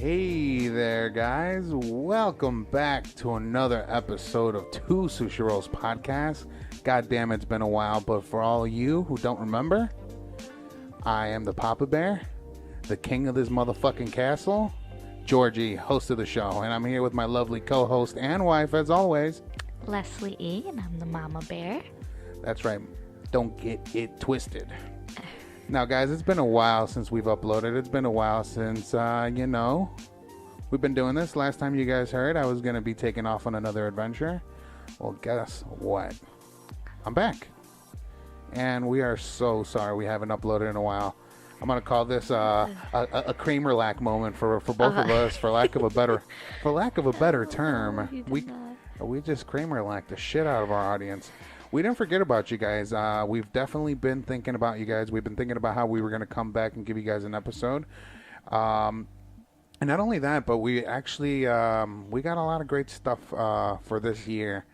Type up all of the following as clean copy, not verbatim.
Hey there, guys. Welcome back to another episode of Two Sushi Rolls Podcast. God damn, it's been a while, but for all of you who don't remember, I am the Papa Bear, the king of this motherfucking castle, Jorge, host of the show, and I'm here with my lovely co-host and wife, as always, Leslie E, and I'm the Mama Bear. That's right. Don't get it twisted. Now, guys, it's been a while since we've uploaded. It's been a while since, we've been doing this. Last time you guys heard, I was going to be taking off on another adventure. Well, guess what? I'm back. And we are so sorry we haven't uploaded in a while. I'm going to call this a Kramer-lack moment for both of us, for lack of a better term. We just Kramer-lacked the shit out of our audience. We didn't forget about you guys. We've definitely been thinking about you guys. We've been thinking about how we were going to come back and give you guys an episode. And not only that, but we actually we got a lot of great stuff for this year.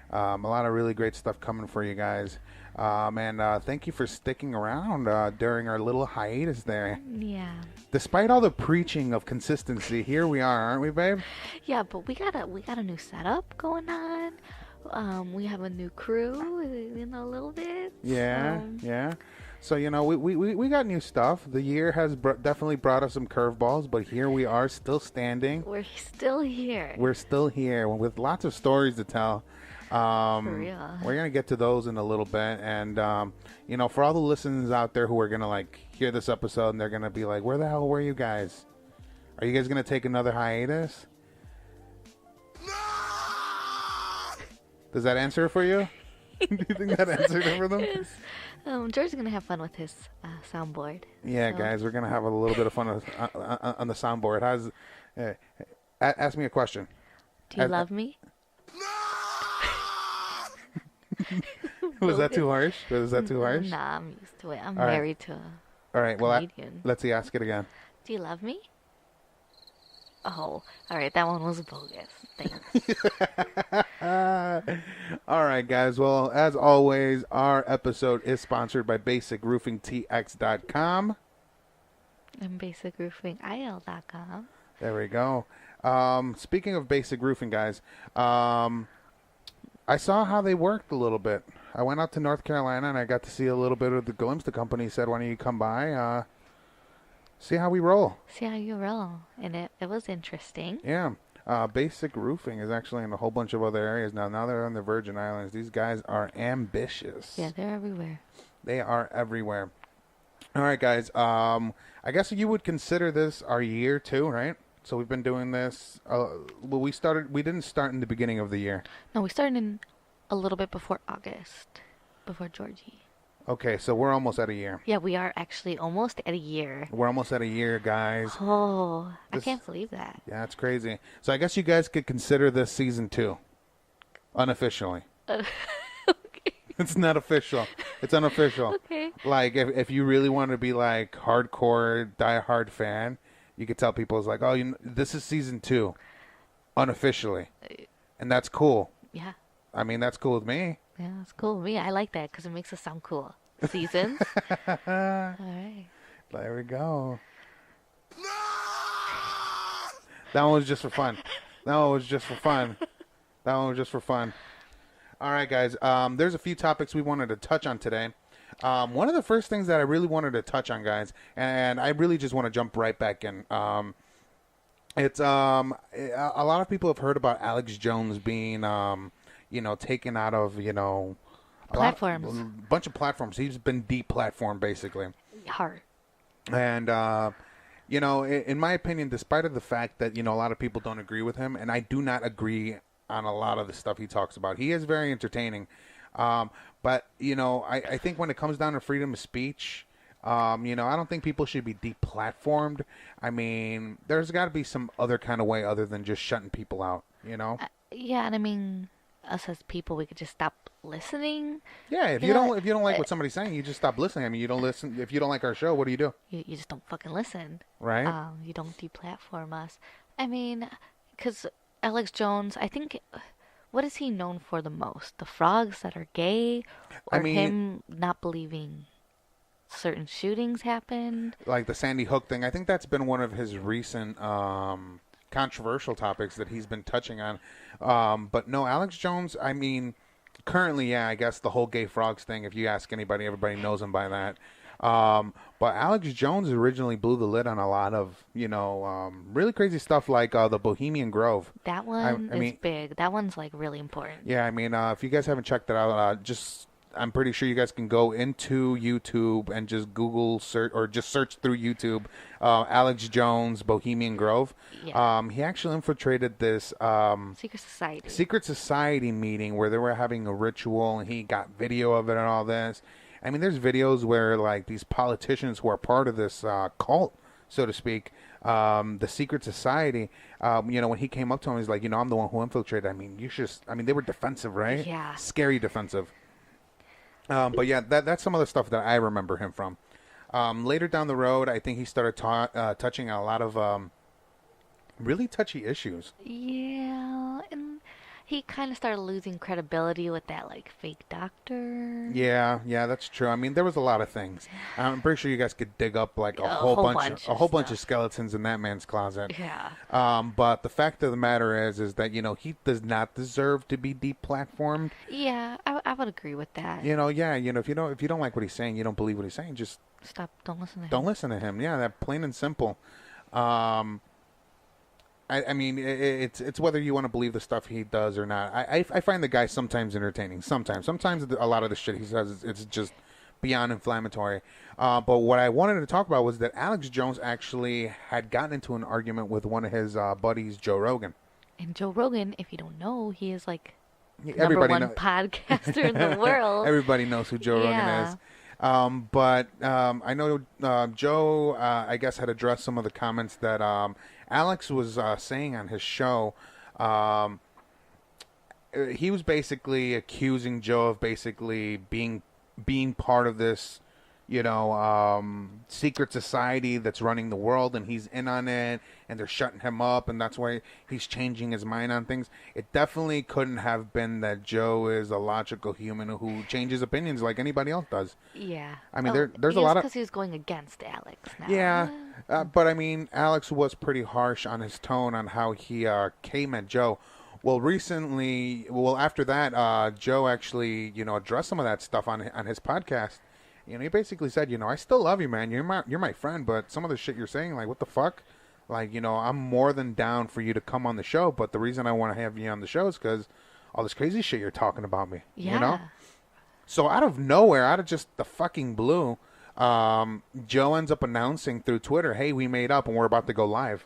A lot of really great stuff coming for you guys. And thank you for sticking around during our little hiatus there. Yeah. Despite all the preaching of consistency, here we are, aren't we, babe? Yeah, but we got a new setup going on. We have a new crew, a little bit. Yeah, yeah. So, we got new stuff. The year has definitely brought us some curveballs, but here we are, still standing. We're still here. We're still here with lots of stories to tell. For real. We're going to get to those in a little bit. And, for all the listeners out there who are going to, hear this episode and they're going to be like, where the hell were you guys? Are you guys going to take another hiatus? Does that answer it for you? Do you think that answered it for them? Yes. George's going to have fun with his soundboard. Yeah, so. Guys, we're going to have a little bit of fun on the soundboard. Ask me a question. Do you love me? Was that too harsh? Nah, I'm used to it. I'm married to a All right, comedian. let's see. Ask it again. Do you love me? Oh, all right. That one was bogus. Thanks. All right, guys. Well, as always, our episode is sponsored by BasicRoofingTX.com. And BasicRoofingIL.com. There we go. Speaking of Basic Roofing, guys, I saw how they worked a little bit. I went out to North Carolina and I got to see a little bit of the glimpse. The company said, why don't you come by? See how we roll. See how you roll. And it was interesting. Yeah. Basic Roofing is actually in a whole bunch of other areas now. Now they're on the Virgin Islands. These guys are ambitious. Yeah, they're everywhere. They are everywhere. All right, guys. I guess you would consider this our year too, right? So we've been doing this. We didn't start in the beginning of the year. No, we started in a little bit before August, before Georgie. Okay, so we're almost at a year. Yeah, we are actually almost at a year. We're almost at a year, guys. Oh, I can't believe that. Yeah, it's crazy. So I guess you guys could consider this season 2, unofficially. Okay. It's not official. It's unofficial. Okay. Like, if you really want to be like hardcore, diehard fan, you could tell people it's like, oh, this is season 2, unofficially, and that's cool. Yeah. I mean, that's cool with me. Yeah, that's cool with me. I like that because it makes us sound cool. Seasons. All right. There we go. That one was just for fun. All right, guys. There's a few topics we wanted to touch on today. One of the first things that I really wanted to touch on, guys, and I really just want to jump right back in. It's a lot of people have heard about Alex Jones being taken out of Platforms. A bunch of platforms. He's been deplatformed basically. Hard. And in my opinion, despite of the fact that a lot of people don't agree with him, and I do not agree on a lot of the stuff he talks about. He is very entertaining. But, I think when it comes down to freedom of speech, I don't think people should be deplatformed. I mean, there's got to be some other kind of way other than just shutting people out, Yeah, and I mean, us as people, we could just stop listening. Yeah, if you don't like what somebody's saying, you just stop listening. I mean, you don't listen. If you don't like our show, what do? You just don't fucking listen. Right. You don't deplatform us. I mean, because Alex Jones, I think, what is he known for the most? The frogs that are gay, or him not believing certain shootings happened. Like the Sandy Hook thing. I think that's been one of his recent controversial topics that he's been touching on. But no, Alex Jones, I mean, currently, yeah, I guess the whole gay frogs thing, if you ask anybody, everybody knows him by that. But Alex Jones originally blew the lid on a lot of, really crazy stuff like the Bohemian Grove. That one is big. That one's like really important. Yeah, I mean, if you guys haven't checked it out, I'm pretty sure you guys can go into YouTube and just Google search or just search through YouTube, Alex Jones Bohemian Grove. Yeah. He actually infiltrated this secret society meeting where they were having a ritual, and he got video of it and all this. I mean, there's videos where like these politicians who are part of this cult, so to speak, the secret society. When he came up to him, he's like, I'm the one who infiltrated. I mean, they were defensive, right? Yeah. Scary defensive. But yeah, that's some of the stuff that I remember him from. Later down the road, I think he started touching on a lot of really touchy issues. Yeah, and he kind of started losing credibility with that like fake doctor. Yeah, that's true. I mean, there was a lot of things. I'm pretty sure you guys could dig up like a whole bunch of skeletons in that man's closet. Yeah. But the fact of the matter is that he does not deserve to be deplatformed. Yeah, I would agree with that. If you don't like what he's saying, you don't believe what he's saying, just stop. Don't listen to him. Don't listen to him. Yeah, that plain and simple. I mean, it's whether you want to believe the stuff he does or not. I find the guy sometimes entertaining. Sometimes a lot of the shit he says it's just beyond inflammatory. But what I wanted to talk about was that Alex Jones actually had gotten into an argument with one of his buddies, Joe Rogan. And Joe Rogan, if you don't know, he is like everybody number one podcaster in the world. Everybody knows who Joe Rogan is. But I know Joe, I guess, had addressed some of the comments that Alex was saying on his show. He was basically accusing Joe of basically being part of this, secret society that's running the world, and he's in on it, and they're shutting him up, and that's why he's changing his mind on things. It definitely couldn't have been that Joe is a logical human who changes opinions like anybody else does. Yeah. I mean, there's a lot of... because he was going against Alex now. Yeah, but I mean, Alex was pretty harsh on his tone on how he came at Joe. Well, after that, Joe actually, addressed some of that stuff on his podcast. He basically said, I still love you, man. You're my friend, but some of the shit you're saying, like, what the fuck? Like, I'm more than down for you to come on the show, but the reason I want to have you on the show is because all this crazy shit you're talking about me. Yeah. So out of nowhere, out of just the fucking blue, Joe ends up announcing through Twitter, hey, we made up and we're about to go live.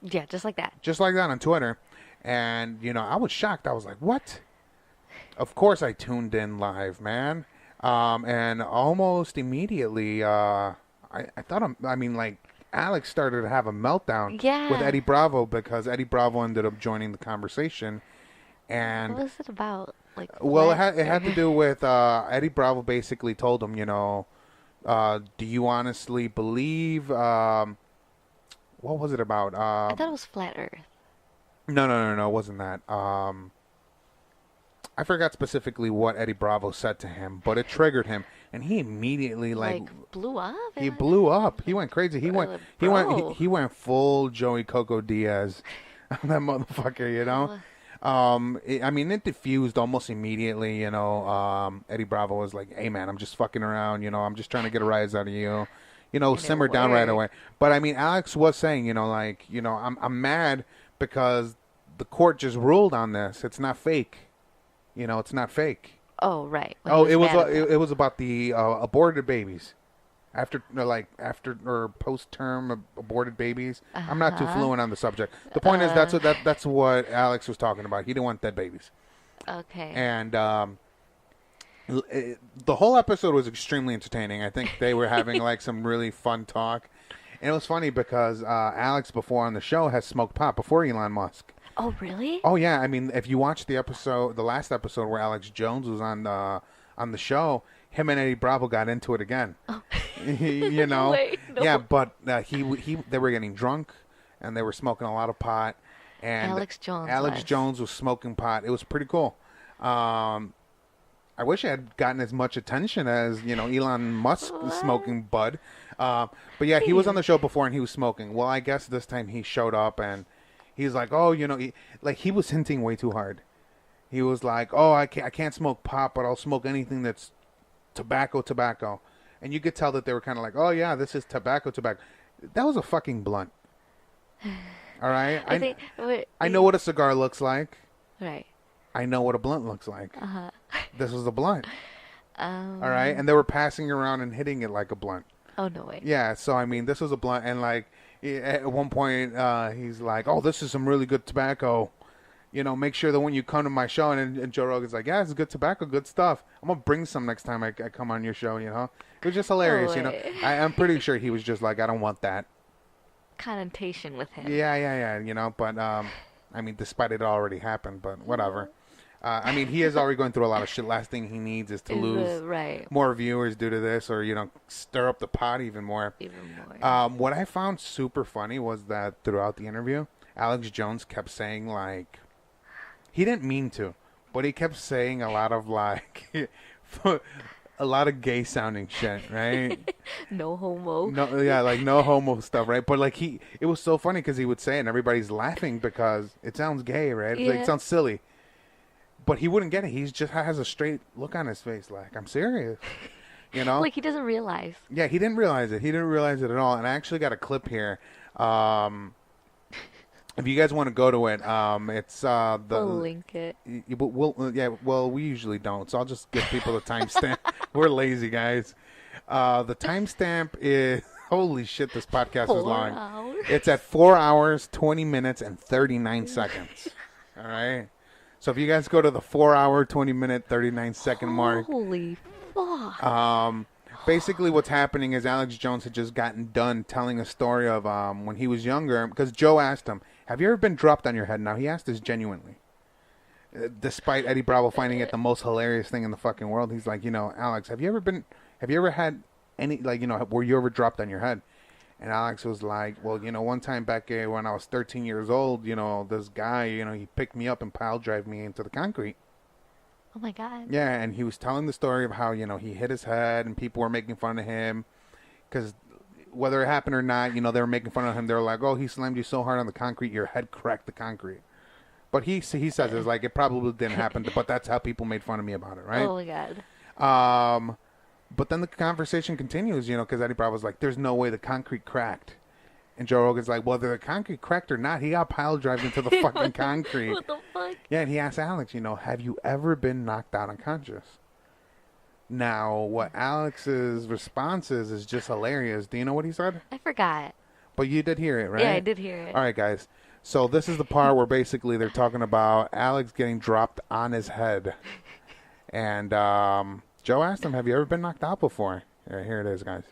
Yeah, just like that. Just like that on Twitter. And, I was shocked. I was like, what? Of course I tuned in live, man. And almost immediately, I thought, Alex started to have a meltdown with Eddie Bravo because Eddie Bravo ended up joining the conversation. And what was it about? Like, well, it had to do with Eddie Bravo basically told him, do you honestly believe? What was it about? I thought it was Flat Earth. No, it wasn't that. I forgot specifically what Eddie Bravo said to him, but it triggered him, and he immediately blew up. He blew up. He went crazy. He went full Joey Coco Diaz, that motherfucker. It diffused almost immediately. Eddie Bravo was like, "Hey man, I'm just fucking around. I'm just trying to get a rise out of you. Simmer down right away." But Alex was saying, I'm mad because the court just ruled on this. It's not fake. It's not fake. Oh, right. It was about the aborted babies, after or post-term aborted babies. I'm not too fluent on the subject. The point is that's what Alex was talking about. He didn't want dead babies. Okay. And the whole episode was extremely entertaining. I think they were having some really fun talk, and it was funny because Alex before on the show has smoked pot before Elon Musk. Oh, really? Oh, yeah. I mean, if you watch the last episode where Alex Jones was on the show, him and Eddie Bravo got into it again. Oh. No way, no. Yeah, but they were getting drunk, and they were smoking a lot of pot. And Alex Jones was smoking pot. It was pretty cool. I wish I had gotten as much attention as, Elon Musk smoking bud. But yeah, he was on the show before and he was smoking. Well, I guess this time he showed up and he's like, oh, he was hinting way too hard. He was like, oh, I can't smoke pot, but I'll smoke anything that's tobacco. And you could tell that they were kind of like, oh, yeah, this is tobacco. That was a fucking blunt. All right? I know what a cigar looks like. Right. I know what a blunt looks like. Uh-huh. This was a blunt. All right? And they were passing around and hitting it like a blunt. Oh, no way. Yeah, so, I mean, this was a blunt. And, like, at one point, he's like, oh, this is some really good tobacco. Make sure that when you come to my show, and Joe Rogan's like, yeah, it's good tobacco, good stuff. I'm going to bring some next time I come on your show, It was just hilarious, I'm pretty sure he was just like, I don't want that. Connotation with him. Yeah, but, I mean, despite it already happened, but whatever. I mean, he is already going through a lot of shit. Last thing he needs is to lose more viewers due to this or, stir up the pot even more. What I found super funny was that throughout the interview, Alex Jones kept saying, like, he didn't mean to, but he kept saying a lot of, like, a lot of gay sounding shit, right? No homo. No, yeah, like no homo stuff, right? But like it was so funny because he would say it and everybody's laughing because it sounds gay, right? Yeah. Like, it sounds silly. But he wouldn't get it. He just has a straight look on his face like, I'm serious. Like he doesn't realize. Yeah, he didn't realize it. He didn't realize it at all. And I actually got a clip here. If you guys want to go to it, it's We'll link it. Well, we usually don't, so I'll just give people the timestamp. We're lazy guys. The timestamp is holy shit. This podcast is long. 4 hours. It's at 4 hours, 20 minutes, and 39 seconds. All right. So if you guys go to the 4 hour, 20 minute, 39 second mark. Holy fuck. Basically, what's happening is Alex Jones had just gotten done telling a story of when he was younger, because Joe asked him, have you ever been dropped on your head? Now, he asked this genuinely. Despite Eddie Bravo finding it the most hilarious thing in the fucking world, he's like, Alex, have you ever had any, like, were you ever dropped on your head? And Alex was like, well, one time back when I was 13 years old, this guy, he picked me up and pile drive me into the concrete. Oh my God. Yeah, and he was telling the story of how, he hit his head and people were making fun of him because whether it happened or not, they were making fun of him. They were like, oh, he slammed you so hard on the concrete, your head cracked the concrete. But he says it's like it probably didn't happen, but that's how people made fun of me about it, right? Oh my God. But then the conversation continues, because Eddie Bravo's like, there's no way the concrete cracked. And Joe Rogan's like, whether the concrete cracked or not, he got pile driven into the fucking concrete. What the fuck? Yeah, and he asked Alex, have you ever been knocked out unconscious? Now, what Alex's response is just hilarious. Do you know what he said? I forgot. But you did hear it, right? Yeah, I did hear it. All right, guys. So this is the part where basically they're talking about Alex getting dropped on his head. And Joe asked him, have you ever been knocked out before? Yeah, here it is, guys.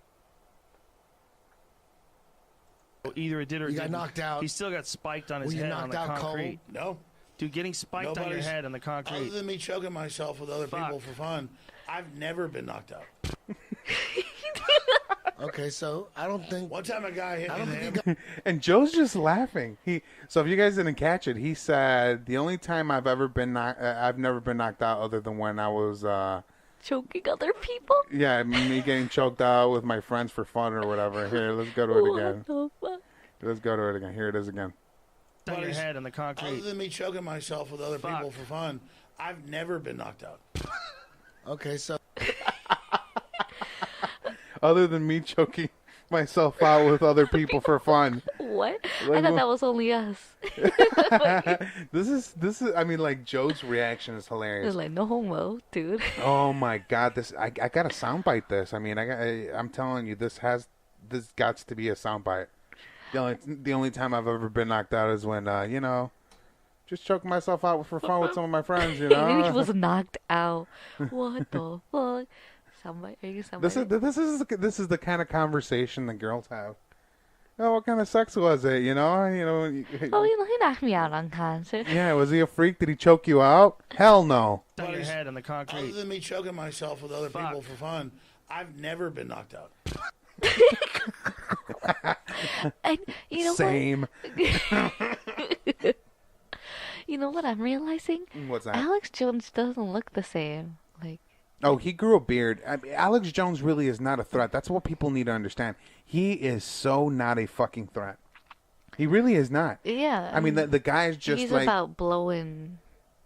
Either it did or it You got didn't. knocked out. He still got spiked on his Were you head on knocked the out concrete. cold? No. Dude, getting spiked on your Nobody's- head on the Other concrete. than me choking myself with other people for fun, I've never been knocked out. Okay, so I don't think. One time a guy hit me in the head. And Joe's just laughing. So if you guys didn't catch it, he said the only time I've never been knocked out other than when I was Choking other people? yeah, me getting choked out with my friends for fun or whatever. Here, let's go to it again. What the fuck? Let's go to it again. Here it is again. On your head on the Other concrete. than me choking myself with other people for fun, I've never been knocked out. Okay, so. Other than me choking myself out with other people for fun. What? Like, I thought that was only us. This is. I mean, like Joe's reaction is hilarious. It's like, no homo, dude. Oh my God! I gotta soundbite this. I mean, I'm telling you, this got to be a soundbite. The only time I've ever been knocked out is when just choking myself out for fun with some of my friends. He was knocked out. What the fuck? Somebody. This is the kind of conversation the girls have. Oh, what kind of sex was it? Oh, he knocked me out unconscious. Yeah, was he a freak? Did he choke you out? Hell no. On your head on the Other concrete. than me choking myself with other people for fun, I've never been knocked out. And you know Same. what? You know what I'm realizing? What's that? Alex Jones doesn't look the same. Like Oh, he grew a beard. I mean, Alex Jones really is not a threat. That's what people need to understand. He is so not a fucking threat. He really is not. Yeah. I mean, the guy's just he's like... about blowing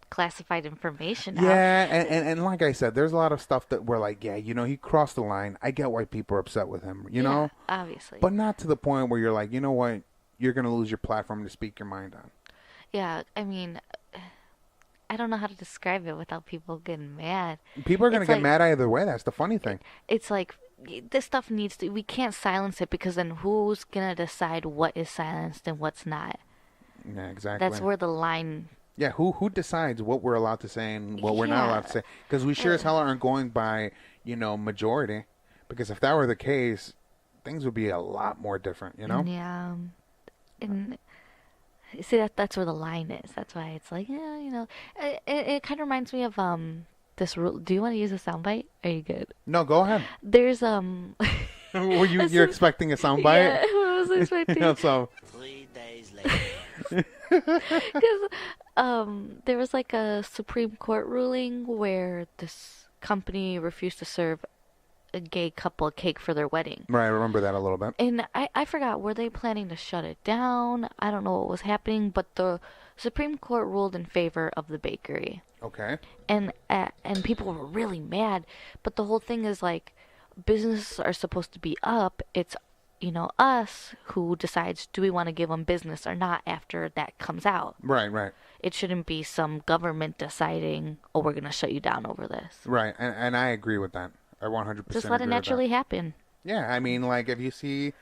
classified information out. Yeah, and like I said, there's a lot of stuff that we're like, yeah, he crossed the line. I get why people are upset with him, you know? Obviously. But not to the point where you're like, you know what? You're going to lose your platform to speak your mind on. Yeah, I mean, I don't know how to describe it without people getting mad. People are going to get mad either way. That's the funny thing. It's like, this stuff needs to... We can't silence it, because then who's going to decide what is silenced and what's not? Yeah, exactly. That's where the line... Yeah, who decides what we're allowed to say and what we're not allowed to say? Because we sure as hell aren't going by, majority. Because if that were the case, things would be a lot more different, Yeah. And see, that's where the line is. That's why it's like, yeah, it kind of reminds me of this rule. Do you want to use a soundbite? Are you good? No, go ahead. There's Were you're expecting a soundbite? Yeah, I was expecting. So 3 days later. Because there was like a Supreme Court ruling where this company refused to serve a gay couple cake for their wedding. Right, I remember that a little bit. And I forgot, were they planning to shut it down? I don't know what was happening, but the Supreme Court ruled in favor of the bakery. Okay. And people were really mad, but the whole thing is like, businesses are supposed to be up. It's us who decides, do we want to give them business or not after that comes out. Right. It shouldn't be some government deciding, oh, we're going to shut you down over this. Right, and I agree with that. I 100% Just let it naturally happen. Yeah, I mean, like, if you see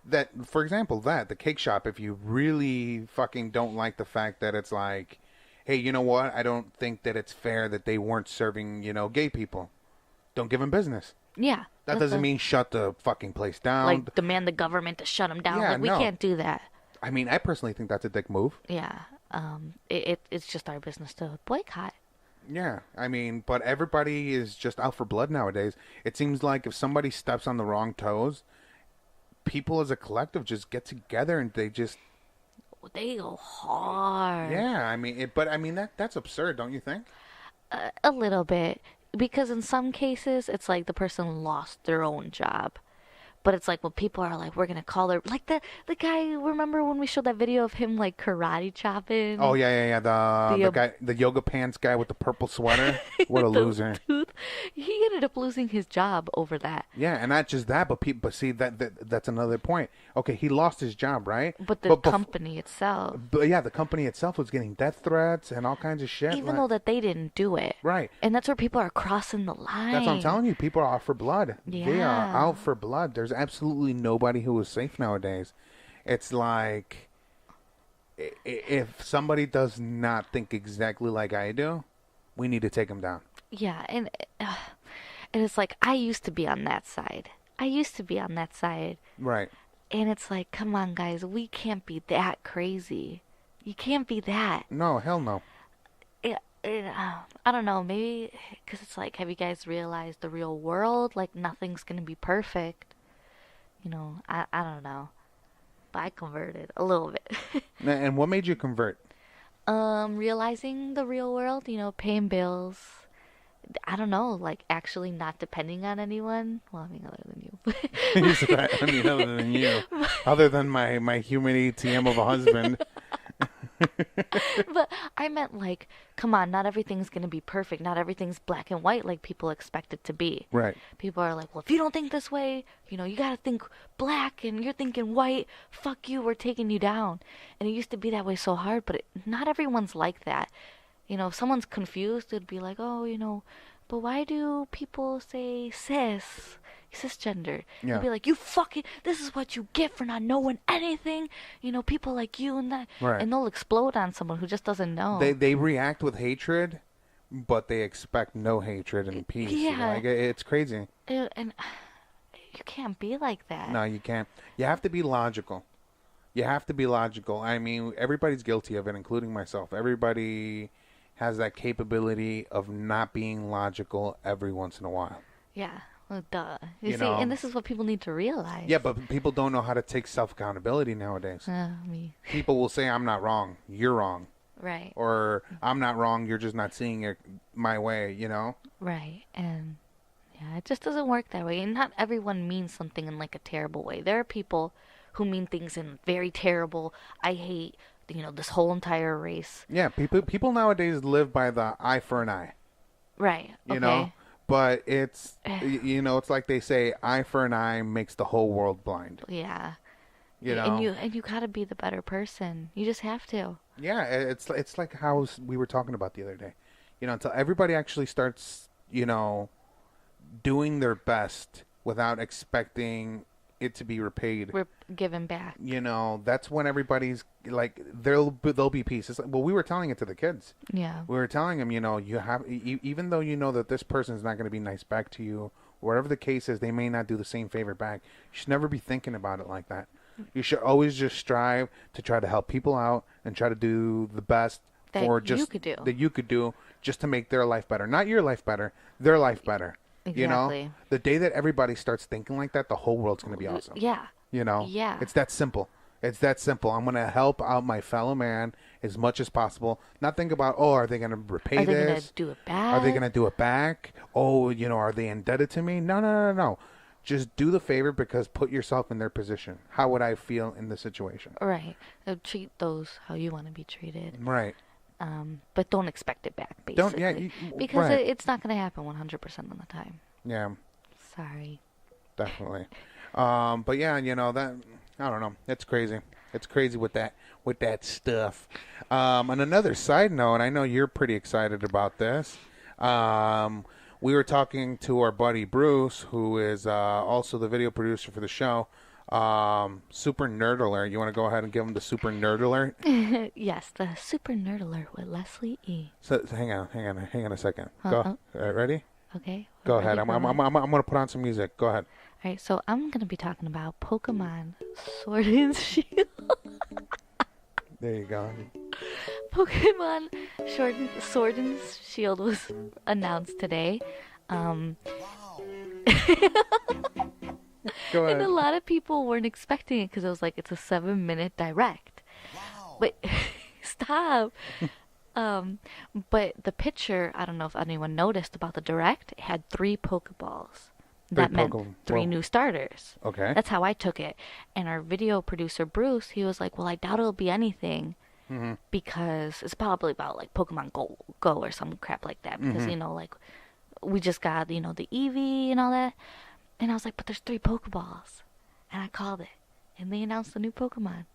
that, for example, the cake shop, if you really fucking don't like the fact that it's like, hey, you know what? I don't think that it's fair that they weren't serving, gay people. Don't give them business. Yeah. That doesn't mean shut the fucking place down. Like, demand the government to shut them down. Yeah, we can't do that. I mean, I personally think that's a dick move. Yeah. It's just our business to boycott. Yeah, I mean, but everybody is just out for blood nowadays. It seems like if somebody steps on the wrong toes, people as a collective just get together and they go hard. Yeah, I mean, that's absurd, don't you think? A little bit. Because in some cases, it's like the person lost their own job. But it's like, well, people are like, we're going to call her... Like the guy, remember when we showed that video of him, like, karate chopping? Oh, yeah. The guy, the yoga pants guy with the purple sweater. What a loser. He ended up losing his job over that. Yeah, and not just that, but see, that's another point. Okay, he lost his job, right? But the company itself... But yeah, the company itself was getting death threats and all kinds of shit. Even though that they didn't do it. Right. And that's where people are crossing the line. That's what I'm telling you. People are out for blood. Yeah. They are out for blood. There's absolutely nobody who is safe nowadays. It's like, if somebody does not think exactly like I do, we need to take them down. Yeah, and it's like, I used to be on that side. Right. And it's like, come on, guys, we can't be that crazy. You can't be that. No, hell no. I don't know, maybe because it's like, have you guys realized the real world? Like, nothing's going to be perfect. I don't know. But I converted a little bit. And what made you convert? Realizing the real world, paying bills. I don't know, like, actually not depending on anyone. Well, I mean, other than you. He said, other than you. Other than my human ATM of a husband. But I meant, like, come on, not everything's going to be perfect. Not everything's black and white like people expect it to be. Right. People are like, well, if you don't think this way, you got to think black and you're thinking white. Fuck you, we're taking you down. And it used to be that way so hard, but not everyone's like that. If someone's confused, it'd be like, oh, but why do people say cisgender? Yeah. You'd be like, this is what you get for not knowing anything. People like you and that. Right. And they'll explode on someone who just doesn't know. They react with hatred, but they expect no hatred and peace. Yeah. Like, it's crazy. And you can't be like that. No, you can't. You have to be logical. I mean, everybody's guilty of it, including myself. Everybody has that capability of not being logical every once in a while. Yeah. Well, duh. You see, and this is what people need to realize. Yeah, but people don't know how to take self-accountability nowadays. Me. People will say, I'm not wrong, you're wrong. Right. Or, I'm not wrong, you're just not seeing it my way, Right. And Yeah, it just doesn't work that way. And not everyone means something in like a terrible way. There are people who mean things in very terrible, I hate, this whole entire race. Yeah, people nowadays live by the eye for an eye. Right. You Okay. know? But it's, it's like they say, eye for an eye makes the whole world blind. Yeah. You know? And you gotta be the better person. You just have to. Yeah, it's like how we were talking about the other day. Until everybody actually starts, doing their best without expecting it to be repaid. We're giving back. That's when everybody's like, there'll be peace. It's like, well, we were telling it to the kids. Yeah. We were telling them, you have, even though you know that this person's not going to be nice back to you, whatever the case is, they may not do the same favor back. You should never be thinking about it like that. You should always just strive to try to help people out and try to do the best that you could do just to make their life better. Not your life better, their life better. Exactly. The day that everybody starts thinking like that, the whole world's going to be awesome. Yeah. Yeah. It's that simple. It's that simple. I'm going to help out my fellow man as much as possible. Not think about, are they going to repay this? Are they going to do it back? Are they going to do it back? Oh, are they indebted to me? No. Just do the favor because put yourself in their position. How would I feel in this situation? Right. Treat those how you want to be treated. Right. But don't expect it back, basically. Because right. it's not going to happen 100% of the time. Yeah. Sorry. Definitely. But yeah, that, I don't know. It's crazy. It's crazy with that stuff. On another side note, I know you're pretty excited about this. We were talking to our buddy Bruce, who is also the video producer for the show. Super Nerd Alert. You want to go ahead and give him the Super Nerd Alert? Yes, the Super Nerd Alert with Leslie E. So hang on a second. Go. Ready? Okay. Go ahead. I'm gonna put on some music. Go ahead. All right. So I'm gonna be talking about Pokemon Sword and Shield. There you go. Pokemon Sword and Shield was announced today. Go And ahead. a lot of people weren't expecting it because it was like, it's a 7-minute direct. But stop. But the picture, I don't know if anyone noticed about the direct, it had 3 Pokeballs. That meant 3 new starters. Okay. That's how I took it. And our video producer, Bruce, he was like, well, I doubt it'll be anything. Mm-hmm. Because it's probably about like Pokemon Go or some crap like that. Because, like, we just got, the Eevee and all that. And I was like, but there's 3 Pokeballs. And I called it. And they announced the new Pokemon.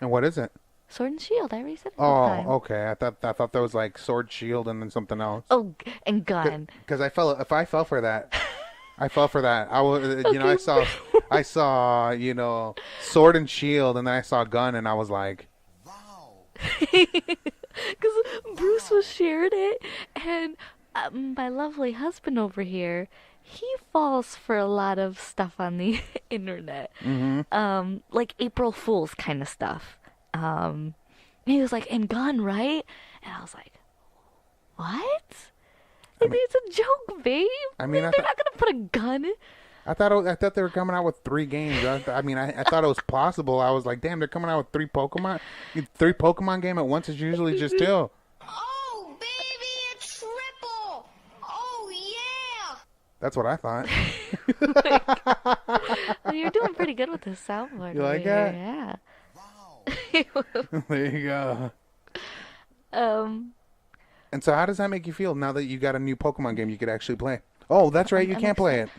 And what is it? Sword and Shield. I already said it all the time. Okay. I thought that was like Sword, Shield, and then something else. Oh, and Gun. Because I fell for that. I fell for that. I was, I saw, Sword and Shield, and then I saw Gun, and I was like, because Bruce was sharing it, and my lovely husband over here, he falls for a lot of stuff on the internet, like April Fool's kind of stuff. He was like, "And Gun, right?" And I was like, "What? It's a joke, babe. I mean, they're not gonna put a gun." I thought they were coming out with 3 games. I thought it was possible. I was like, damn, they're coming out with 3 Pokemon. 3 Pokemon game at once is usually just 2. Oh, baby, a triple! Oh, yeah! That's what I thought. Well, you're doing pretty good with this soundboard. You like over that? here. Yeah. There you go. Um, And so how does that make you feel now that you got a new Pokemon game you could actually play? Oh, that's right. You can't play it.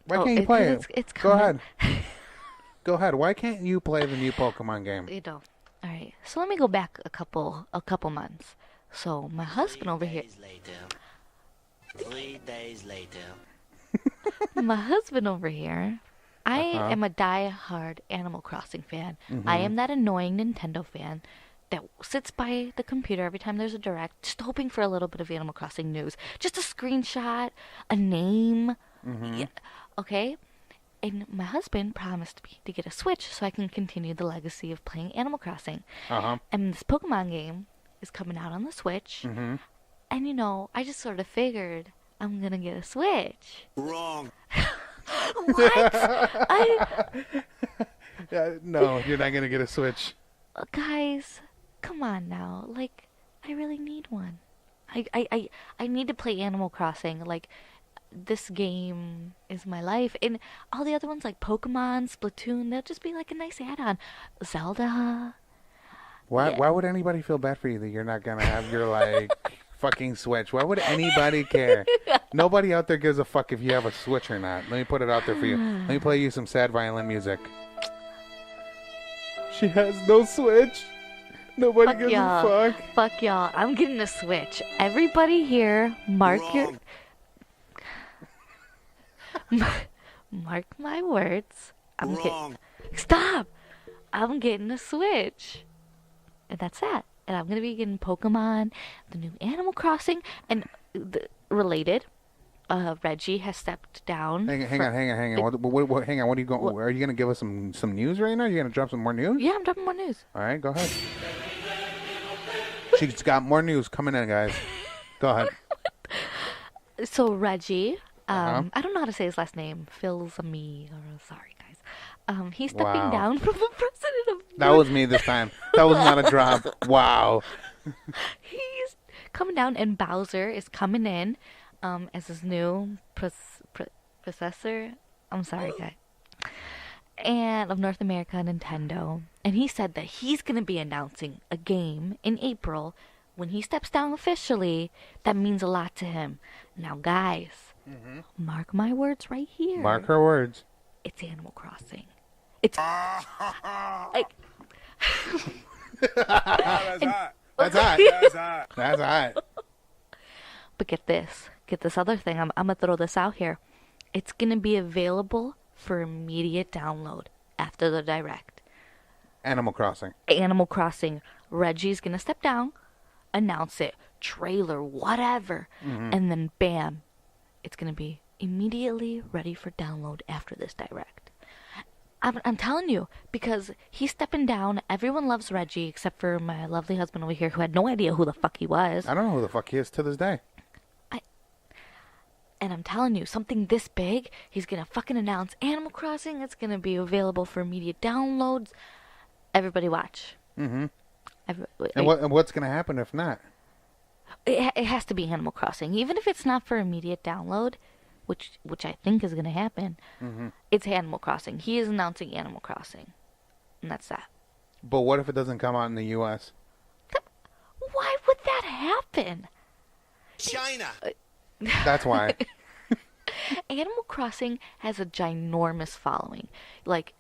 Why can't you play it? It's Go coming. ahead. Go ahead. Why can't you play the new Pokemon game? All right. So let me go back a couple months. So my husband over here. 3 days later. My husband over here. I am a die-hard Animal Crossing fan. I am that annoying Nintendo fan that sits by the computer every time there's a direct, just hoping for a little bit of Animal Crossing news. Just a screenshot, a name. Yeah, okay? And my husband promised me to get a Switch so I can continue the legacy of playing Animal Crossing. And this Pokemon game is coming out on the Switch. And, I just sort of figured I'm going to get a Switch. Wrong. What? No, you're not going to get a Switch. Guys, come on now. Like, I really need one. I need to play Animal Crossing. Like, this game is my life. And all the other ones like Pokemon, Splatoon, they'll just be like a nice add-on. Zelda. Why Yeah. why would anybody feel bad for you that you're not gonna have your like fucking Switch? Why would anybody care? Nobody out there gives a fuck if you have a Switch or not. Let me put it out there for you. Let me play you some sad violin music. She has no Switch. Nobody Fuck gives y'all. a fuck. Fuck y'all. I'm getting a Switch. Everybody here, mark your... mark my words. Stop! I'm getting a Switch. And that's that. And I'm going to be getting Pokemon, the new Animal Crossing, and related. Reggie has stepped down. Hang on. Hang on. What are you going? Are you gonna give us some news right now? Are you gonna drop some more news? Yeah, I'm dropping more news. All right, go ahead. She's got more news coming in, guys. Go ahead. So Reggie, Uh-huh. I don't know how to say his last name. Sorry, guys. He's stepping Wow. down from the president of. That was me this time. That was not a drop. Wow. He's coming down, and Bowser is coming in, as his new processor. I'm sorry, guys. And of North America, Nintendo. And he said that he's going to be announcing a game in April. When he steps down officially, that means a lot to him. Now, guys, mark my words right here. Mark her words. It's Animal Crossing. It's like That's hot. That's hot. That's hot. That's hot. But get this other thing. I'm gonna throw this out here. It's gonna be available for immediate download after the direct. Animal Crossing. Animal Crossing. Reggie's gonna step down, announce it, trailer, whatever, and then bam, it's gonna be immediately ready for download after this direct. I'm telling you, because he's stepping down. Everyone loves Reggie except for my lovely husband over here who had no idea who the fuck he was. I don't know who the fuck he is to this day. And I'm telling you, something this big, he's gonna fucking announce Animal Crossing. It's gonna be available for immediate downloads. Everybody watch. Mm-hmm. And what's gonna happen if not? It has to be Animal Crossing, even if it's not for immediate download, which I think is gonna happen. It's Animal Crossing. He is announcing Animal Crossing, and that's that. But what if it doesn't come out in the U.S.? Why would that happen? China. That's why. Animal Crossing has a ginormous following. Like,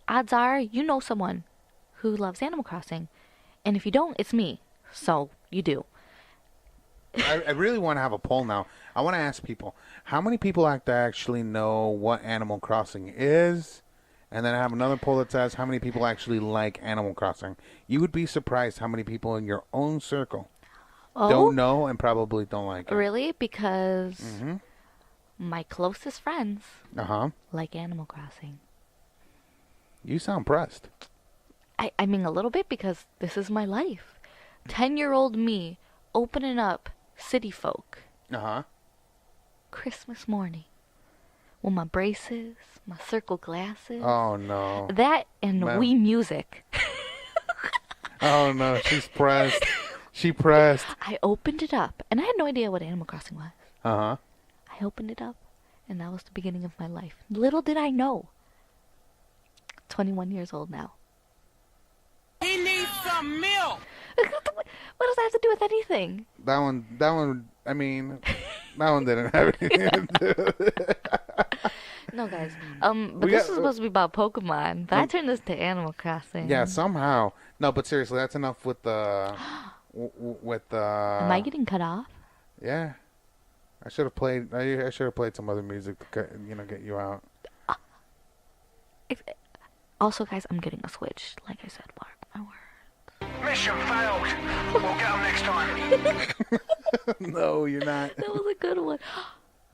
odds are you know someone who loves Animal Crossing, and if you don't, it's me. So you do. I really want to have a poll now. I want to ask people, how many people actually know what Animal Crossing is? And then I have another poll that says how many people actually like Animal Crossing. You would be surprised how many people in your own circle don't know and probably don't like it. Really? Because my closest friends Uh-huh. like Animal Crossing. You sound pressed. I mean a little bit because this is my life. 10-year-old me opening up City Folk Uh-huh. Christmas morning with my braces, my circle glasses. Oh, no. That and Man. Wii Music. Oh, no. She's pressed. She pressed. I opened it up, and I had no idea what Animal Crossing was. Uh-huh. I opened it up, and that was the beginning of my life. Little did I know. 21 years old now. He needs some milk. What does that have to do with anything? That one, I mean, that one didn't have anything to do with it. No, guys. But this is supposed to be about Pokemon, but I turned this to Animal Crossing. Yeah, somehow. No, but seriously, that's enough with the... Am I getting cut off? Yeah. I should have played... I should have played some other music to get you out. Also, guys, I'm getting a Switch. Like I said, mark my word. Mission failed. We'll get 'em next time. No, you're not. That was a good one.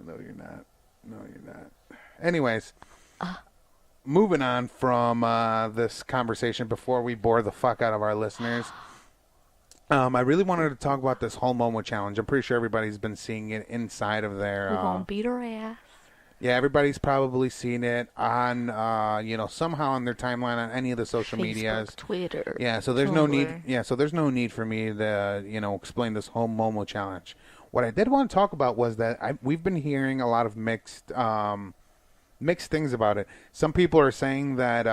No, you're not. No, you're not. Anyways, moving on from this conversation before we bore the fuck out of our listeners, I really wanted to talk about this whole Momo challenge. I'm pretty sure everybody's been seeing it inside of their... We're gonna beat her ass. Yeah, everybody's probably seen it on, somehow on their timeline on any of the social Facebook, medias. Twitter. Yeah, so there's no need. Tumblr. Yeah, so there's no need for me to, explain this whole Momo challenge. What I did want to talk about was that we've been hearing a lot of mixed things about it. Some people are saying that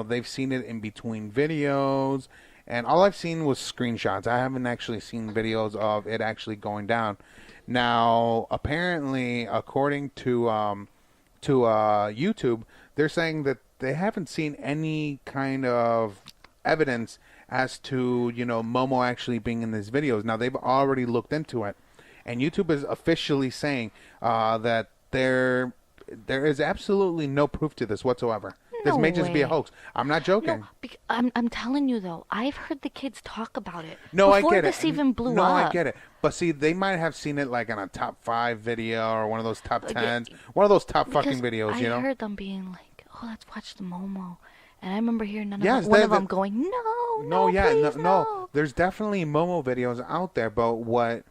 they've seen it in between videos, and all I've seen was screenshots. I haven't actually seen videos of it actually going down. Now, apparently, according to YouTube, they're saying that they haven't seen any kind of evidence as to Momo actually being in these videos. Now, they've already looked into it, and YouTube is officially saying that there is absolutely no proof to this whatsoever. This may just be a hoax. I'm not joking. No, I'm telling you though, I've heard the kids talk about it. No, I before get it. this even blew no, up. I get it. But see, they might have seen it like on a top 5 video or one of those top 10s, one of those top fucking videos. I heard them being like, "Oh, let's watch the Momo," and I remember hearing one of them going, "No." There's definitely Momo videos out there, but what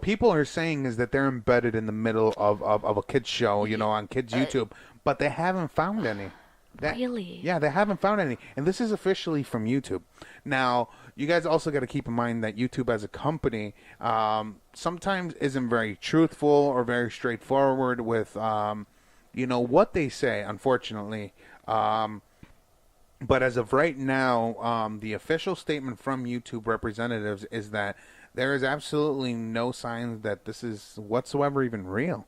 people are saying is that they're embedded in the middle of a kids show, on kids YouTube, but they haven't found any. Really? Yeah, they haven't found any. And this is officially from YouTube. Now, you guys also got to keep in mind that YouTube as a company sometimes isn't very truthful or very straightforward with, what they say, unfortunately. But as of right now, the official statement from YouTube representatives is that there is absolutely no signs that this is whatsoever even real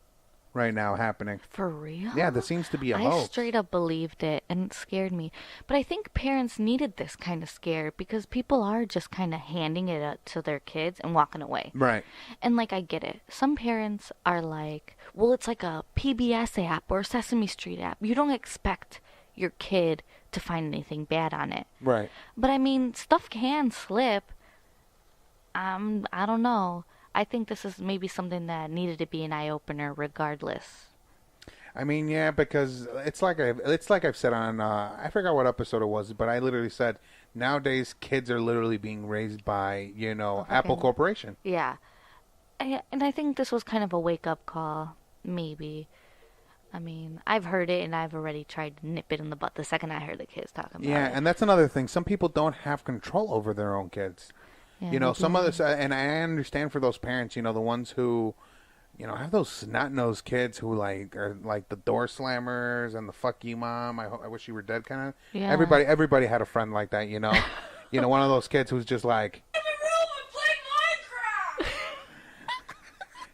right now happening. For real? Yeah, this seems to be a hoax. I straight up believed it, and it scared me. But I think parents needed this kind of scare because people are just kind of handing it up to their kids and walking away. Right. And, I get it. Some parents are like, well, it's like a PBS app or a Sesame Street app. You don't expect your kid to find anything bad on it. Right. But, I mean, stuff can slip. I don't know. I think this is maybe something that needed to be an eye-opener regardless. I mean, yeah, because it's like I've said on, I forgot what episode it was, but I literally said, nowadays kids are literally being raised by, Apple Corporation. Yeah. And I think this was kind of a wake-up call, maybe. I mean, I've heard it, and I've already tried to nip it in the butt the second I heard the kids talking about it. Yeah, and that's another thing. Some people don't have control over their own kids. Yeah, some others, and I understand for those parents, the ones who, have those snot-nosed kids who are like the door slammers and the fuck you mom, I wish you were dead kind of. Yeah. Everybody had a friend like that, one of those kids who's just like.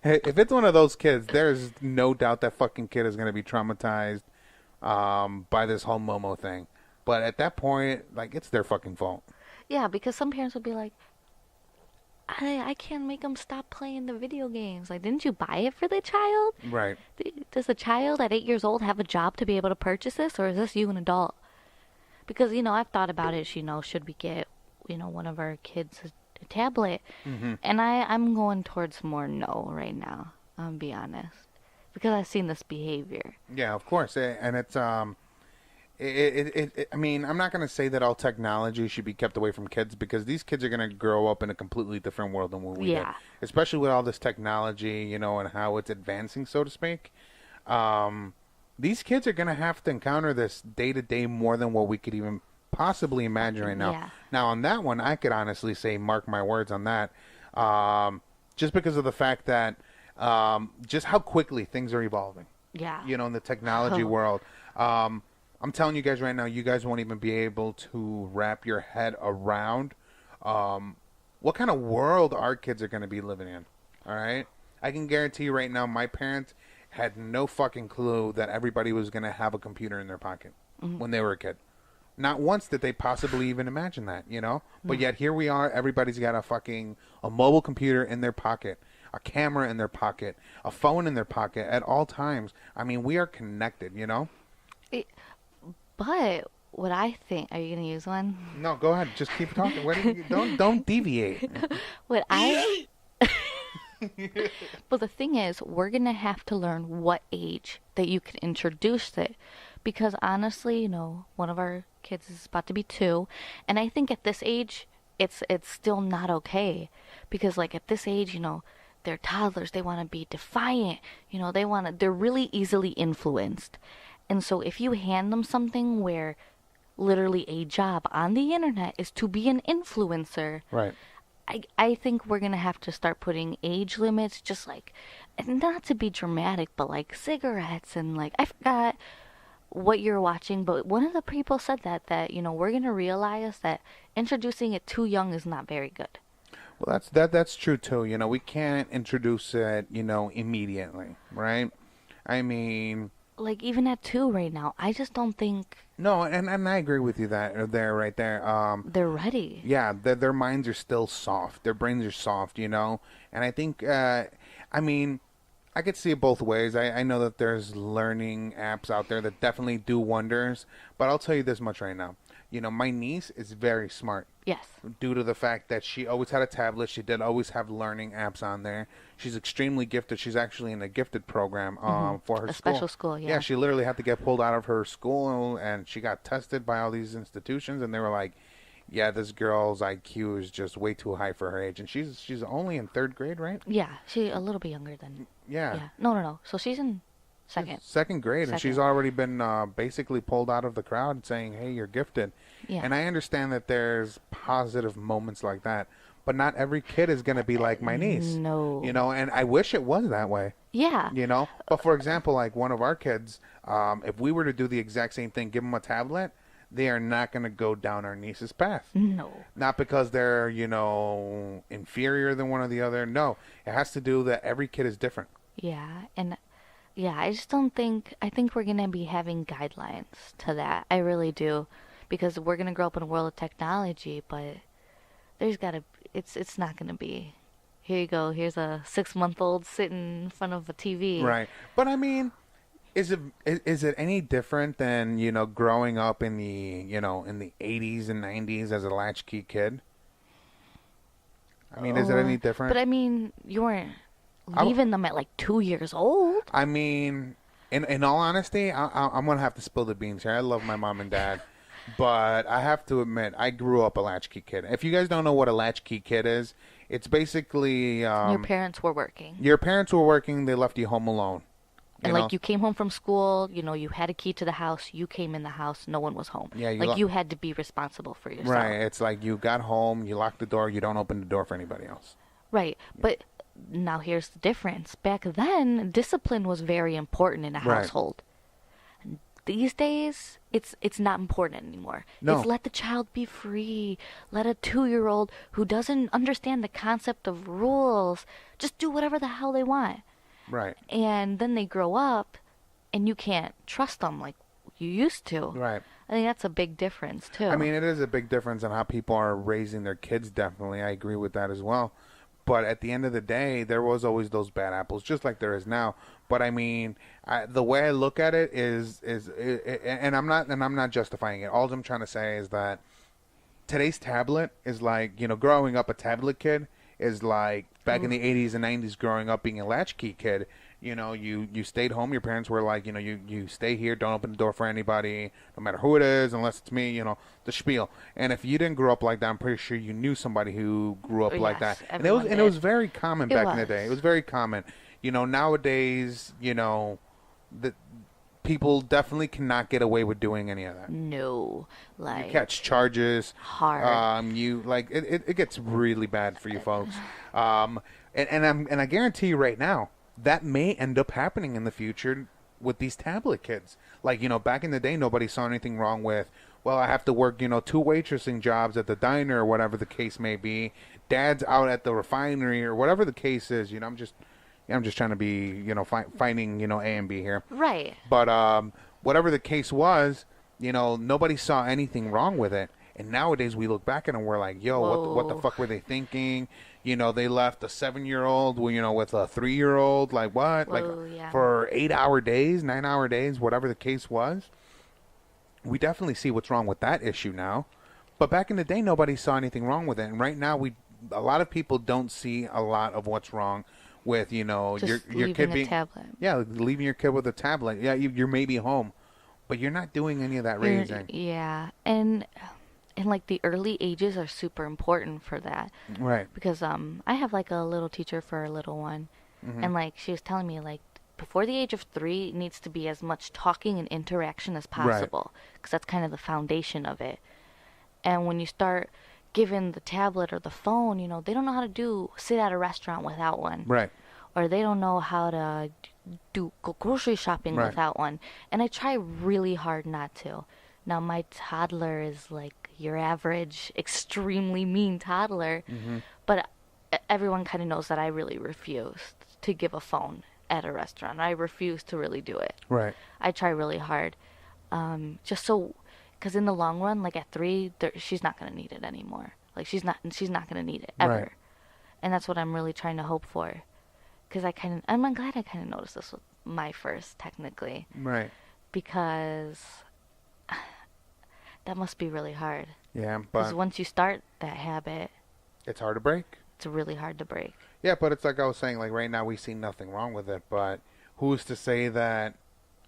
Hey, if it's one of those kids, there's no doubt that fucking kid is going to be traumatized by this whole Momo thing. But at that point, it's their fucking fault. Yeah, because some parents would be like, I can't make them stop playing the video games. Didn't you buy it for the child? Right. Does the child at 8 years old have a job to be able to purchase this, or is this you, an adult? Because, I've thought about it, should we get, one of our kids a tablet? Mm-hmm. And I'm going towards more no right now, I'll be honest. Because I've seen this behavior. Yeah, of course. And it's, I mean, I'm not going to say that all technology should be kept away from kids because these kids are going to grow up in a completely different world than what we did. Especially with all this technology, and how it's advancing, so to speak. These kids are going to have to encounter this day to day more than what we could even possibly imagine right now. Yeah. Now, on that one, I could honestly say, mark my words on that, just because of the fact that just how quickly things are evolving. Yeah. In the technology world. I'm telling you guys right now, you guys won't even be able to wrap your head around what kind of world our kids are going to be living in. All right? I can guarantee you right now, my parents had no fucking clue that everybody was going to have a computer in their pocket when they were a kid. Not once did they possibly even imagine that, But yet here we are, everybody's got a mobile computer in their pocket, a camera in their pocket, a phone in their pocket at all times. I mean, we are connected, But what I think, are you going to use one? No, go ahead. Just keep talking. Don't deviate. But the thing is, we're going to have to learn what age that you can introduce it. Because honestly, one of our kids is about to be 2. And I think at this age, it's still not okay. Because at this age, they're toddlers. They want to be defiant. They're really easily influenced. And so if you hand them something where literally a job on the internet is to be an influencer, right? I think we're gonna have to start putting age limits, just like, and not to be dramatic, but like cigarettes and like, I forgot what you're watching, but one of the people said that we're gonna realize that introducing it too young is not very good. Well, that's true too. We can't introduce it, immediately, right? I mean, Like even at 2 right now, I just don't think no, and I agree with you right there. they're ready. Yeah, their minds are still soft. Their brains are soft, and I think, I mean, I could see it both ways. I know that there's learning apps out there that definitely do wonders, but I'll tell you this much right now. My niece is very smart. Yes. Due to the fact that she always had a tablet. She did always have learning apps on there. She's extremely gifted. She's actually in a gifted program for her A school. special school, yeah. Yeah, she literally had to get pulled out of her school, and she got tested by all these institutions, and they were like, yeah, this girl's IQ is just way too high for her age. And she's only in 3rd grade, right? Yeah, she a little bit younger than. Yeah. Yeah. No. So she's in second. 2nd grade, and she's Second. already been basically pulled out of the crowd saying, hey, you're gifted. Yeah. And I understand that there's positive moments like that, but not every kid is going to be like my niece. No. And I wish it was that way. Yeah. But for example, like one of our kids, if we were to do the exact same thing, give them a tablet, they are not going to go down our niece's path. No. Not because they're, inferior than one or the other. No, it has to do that every kid is different. Yeah, and yeah, I just don't think. I think we're gonna be having guidelines to that. I really do, because we're gonna grow up in a world of technology, but there's gotta. It's not gonna be. Here you go. Here's a 6-month-old sitting in front of a TV. Right. But I mean, is it any different than, growing up in the 80s and 90s as a latchkey kid? I mean, is it any different? But I mean, you weren't leaving them at like 2 years old. I mean, in all honesty, I'm going to have to spill the beans here. I love my mom and dad. But I have to admit, I grew up a latchkey kid. If you guys don't know what a latchkey kid is, it's basically... Your parents were working. Your parents were working. They left you home alone. And like you came home from school, you had a key to the house. You came in the house. No one was home. Yeah, you had to be responsible for yourself. Right. It's like you got home, you locked the door, you don't open the door for anybody else. Right. But now here's the difference. Back then, discipline was very important in a Right. household. These days, it's not important anymore. No. It's let the child be free. Let a 2-year-old who doesn't understand the concept of rules just do whatever the hell they want. Right. And then they grow up, and you can't trust them like you used to. Right. I think that's a big difference, too. I mean, it is a big difference in how people are raising their kids, definitely. I agree with that as well. But at the end of the day, there was always those bad apples, just like there is now. But I mean, the way I look at it is, and I'm not justifying it. All I'm trying to say is that today's tablet is like, growing up a tablet kid is like back in the 80s and 90s growing up being a latchkey kid. You stayed home. Your parents were like, you stay here. Don't open the door for anybody, no matter who it is, unless it's me, the spiel. And if you didn't grow up like that, I'm pretty sure you knew somebody who grew up like that. And it was very common back in the day. It was very common. Nowadays, the people definitely cannot get away with doing any of that. No, like You catch charges. hard. It gets really bad for you folks. And I guarantee you right now, that may end up happening in the future with these tablet kids. Like, back in the day, nobody saw anything wrong with, well, I have to work, 2 waitressing jobs at the diner or whatever the case may be. Dad's out at the refinery or whatever the case is. I'm just trying to be, finding, A and B here. Right. But whatever the case was, nobody saw anything wrong with it. And nowadays we look back at it and we're like, yo, what the fuck were they thinking? They left a 7-year-old, with a 3-year-old. Like what? Whoa, yeah. For 8-hour days, 9-hour days, whatever the case was. We definitely see what's wrong with that issue now. But back in the day, nobody saw anything wrong with it. And right now, a lot of people don't see a lot of what's wrong with, your kid being... tablet. Yeah, leaving your kid with a tablet. Yeah, you're maybe home. But you're not doing any of that raising. Yeah, and like the early ages are super important for that. Right. Because I have like a little teacher for a little one, and like she was telling me like before the age of 3 it needs to be as much talking and interaction as possible, because that's kind of the foundation of it. And when you start given the tablet or the phone, they don't know how to sit at a restaurant without one. Right. Or they don't know how to go grocery shopping Right. without one. And I try really hard not to. Now, my toddler is like your average, extremely mean toddler. Mm-hmm. But everyone kind of knows that I really refuse to give a phone at a restaurant. I refuse to really do it. Right. I try really hard. Just so, because in the long run, like at 3, she's not going to need it anymore. Like she's not going to need it ever. Right. And that's what I'm really trying to hope for. Because I'm glad I kind of noticed this with my first, technically. Right. Because that must be really hard. Yeah, Because but once you start that habit, it's hard to break. it's really hard to break. Yeah, but it's like I was saying, like right now we see nothing wrong with it, but who's to say that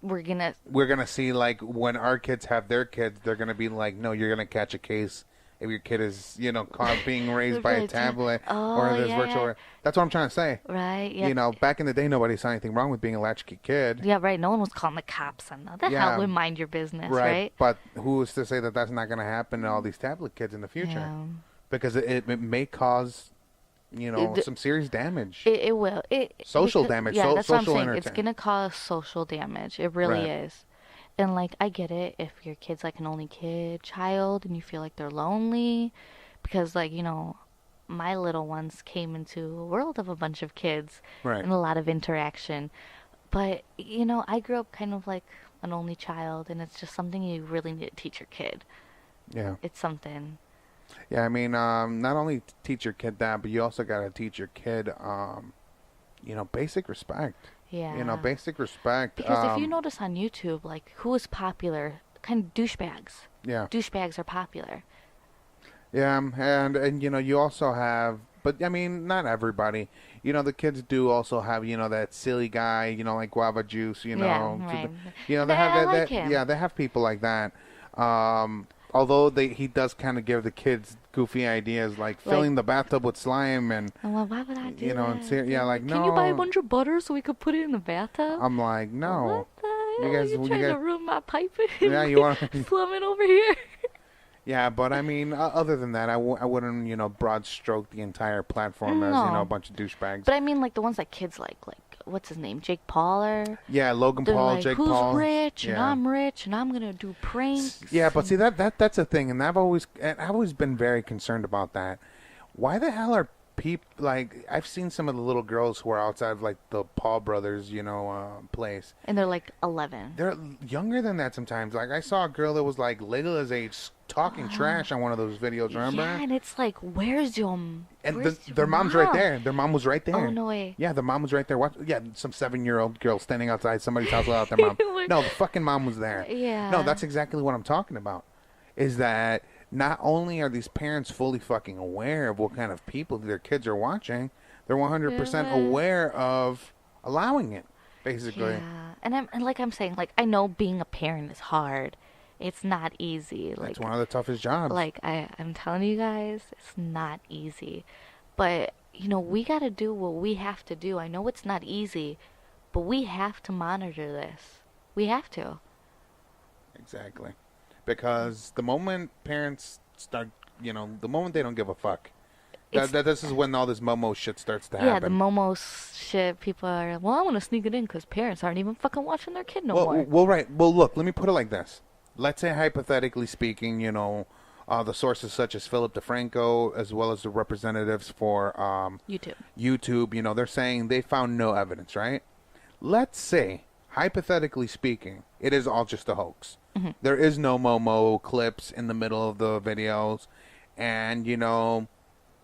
We're gonna see, like, when our kids have their kids, they're gonna be like, no, you're gonna catch a case if your kid is, caught being raised by a tablet or this virtual. That's what I'm trying to say. Right, yeah. Back in the day, nobody saw anything wrong with being a latchkey kid. Yeah, right. No one was calling the cops on that. The hell would mind your business, right? But who is to say that that's not going to happen to all these tablet kids in the future? Yeah. Because it may cause, some serious damage. It will. Social damage. Yeah, that's what I'm social saying. It's going to cause social damage. It really Right. is. And, like, I get it if your kid's, like, an only child and you feel like they're lonely. Because, like, my little ones came into a world of a bunch of kids. Right. And a lot of interaction. But, I grew up kind of like an only child. And it's just something you really need to teach your kid. Yeah. It's something. Yeah, I mean, not only teach your kid that, but you also got to teach your kid, basic respect. Yeah. Basic respect. Because if you notice on YouTube, like, who is popular? Kind of douchebags. Yeah. Douchebags are popular. Yeah, and you also have, but I mean, not everybody. The kids do also have, that silly guy, like guava juice, Yeah, right. They I have like him. Yeah, they have people like that. Although he does kind of give the kids goofy ideas, like filling the bathtub with slime and, Well, why would I do that? like, no. Can you buy a bunch of butter so we could put it in the bathtub? I'm like, no. What the hell? You trying to ruin my piping? Yeah, you want plumbing over here? Yeah, but I mean, other than that, I wouldn't, broad stroke the entire platform as, No. a bunch of douchebags. But I mean, like, the ones that kids like what's his name? Jake Paul or? Yeah, Logan They're Paul, like, Jake who's Paul. rich and Yeah. I'm rich and I'm gonna do pranks. Yeah, but see that's a thing, and I've always been very concerned about that. Why the hell are people, like, I've seen some of the little girls who are outside of, like, the Paul brothers, place. And they're like 11. They're younger than that sometimes. Like, I saw a girl that was like Layla's age talking trash on one of those videos. Remember? Yeah, and it's like, where's your? And where's their your mom's mom? right there. Their mom was right there. Oh, no way. Yeah, the mom was right there. Some 7-year-old girl standing outside somebody's house without their mom. Like- No, the fucking mom was there. Yeah. No, that's exactly what I'm talking about. Is that not only are these parents fully fucking aware of what kind of people their kids are watching, they're 100% aware of allowing it, basically. Yeah, and like I'm saying, like, I know being a parent is hard. It's not easy. Like, It's one of the toughest jobs. Like I'm telling you guys, it's not easy. But we got to do what we have to do. I know it's not easy, but we have to monitor this. We have to. Exactly. Because the moment parents start, the moment they don't give a fuck, this is when all this Momo shit starts to happen. Yeah, the Momo shit, people are, well, I want to sneak it in because parents aren't even fucking watching their kid no more. Well, right. Well, look, let me put it like this. Let's say, hypothetically speaking, the sources such as Philip DeFranco, as well as the representatives for YouTube, they're saying they found no evidence, right? Let's say, hypothetically speaking, it is all just a hoax. Mm-hmm. There is no Momo clips in the middle of the videos. And,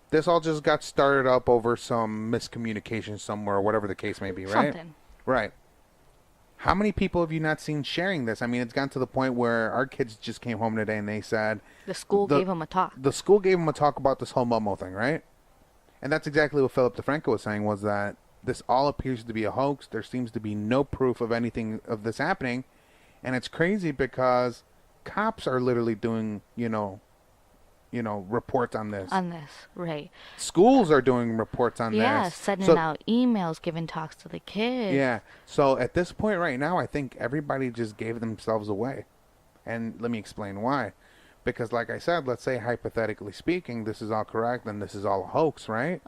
this all just got started up over some miscommunication somewhere, whatever the case may be, right? Something. Right. How many people have you not seen sharing this? I mean, it's gotten to the point where our kids just came home today and they said... The school gave them a talk. The school gave them a talk about this whole Momo thing, right? And that's exactly what Philip DeFranco was saying, was that this all appears to be a hoax. There seems to be no proof of anything of this happening. And it's crazy because cops are literally doing, reports on this. Right. Schools are doing reports on this. Yeah, sending out emails, giving talks to the kids. Yeah. So at this point right now, I think everybody just gave themselves away. And let me explain why. Because, like I said, let's say hypothetically speaking, this is all correct and this is all a hoax, right?